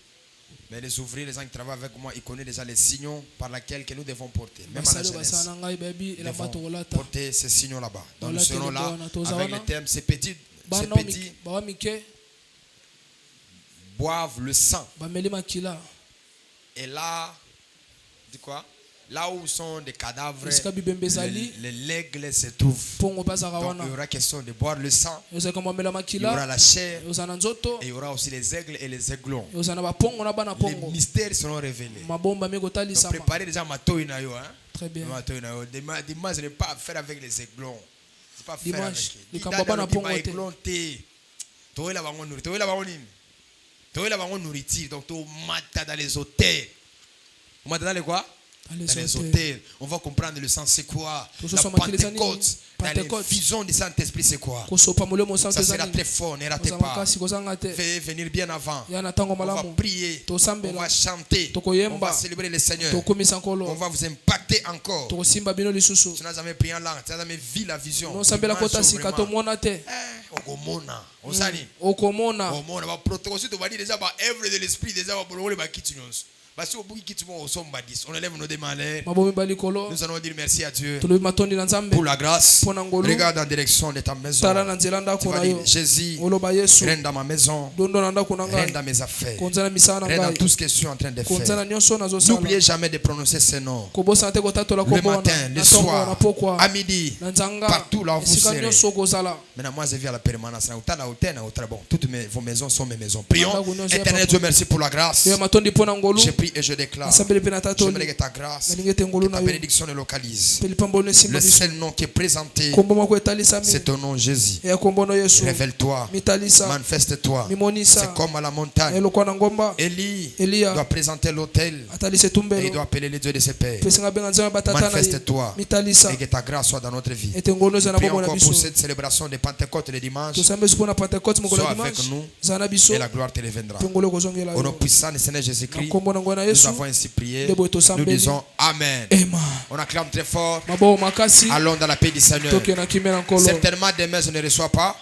Mais les ouvriers, les gens qui travaillent avec moi, ils connaissent déjà les signaux par lesquels que nous devons porter. Même à la jeunesse, nous devons porter ces signaux là-bas. Donc nous serons là avec le thème, ces petits boivent le sang. Et là, dis quoi? Là où sont des cadavres, les legs se trouvent. Donc il y aura question de boire le sang. Il y aura la chair. Et il y aura aussi les aigles et les aiglons. Les mystères seront révélés. Donc préparez déjà ma toïna yo. Très bien. Dimanche, ce n'est pas à faire avec les aiglons. Ce n'est pas à faire avec les aiglons. Donc tu matas dans les hôtels. Vous m'entendez dans les quoi? Dans les hôtels, on va comprendre le sens c'est quoi. La Pentecôte, dans les visions du Saint-Esprit c'est quoi. Ça sera très fort, ne ratez pas. Faites venir bien avant. On va prier, on va chanter, on va célébrer le Seigneur. On va vous impacter encore. Tu n'as jamais prié en langue, tu n'as jamais vu la vision. On élève nos demandes. Nous allons dire merci à Dieu pour la grâce. Regarde en direction de ta maison. Tu vas dire Jésus, règne dans ma maison, règne dans mes affaires, règne dans tout ce que je suis en train de faire. N'oubliez jamais de prononcer ces noms. Le matin, le soir, à midi, partout là où vous serez. Maintenant, moi je vis à la permanence. Bon, toutes vos maisons sont mes maisons. Prions. Éternel Dieu, merci pour la grâce. Je prie et je déclare. J'aimerais que ta grâce, que ta bénédiction le localise. Le seul nom qui est présenté, c'est ton nom Jésus. Révèle-toi, manifeste-toi. C'est comme à la montagne. Élie doit présenter l'autel et il doit appeler les dieux de ses pères. Manifeste-toi et que ta grâce soit dans notre vie. Prions encore pour cette célébration de Pentecôte le dimanche. Sois avec nous et la gloire te reviendra. Au nom puissant du Seigneur Jésus-Christ, nous avons ainsi prié. Nous disons Amen. On acclame très fort. Allons dans la paix du Seigneur. Certainement demain je ne reçois pas.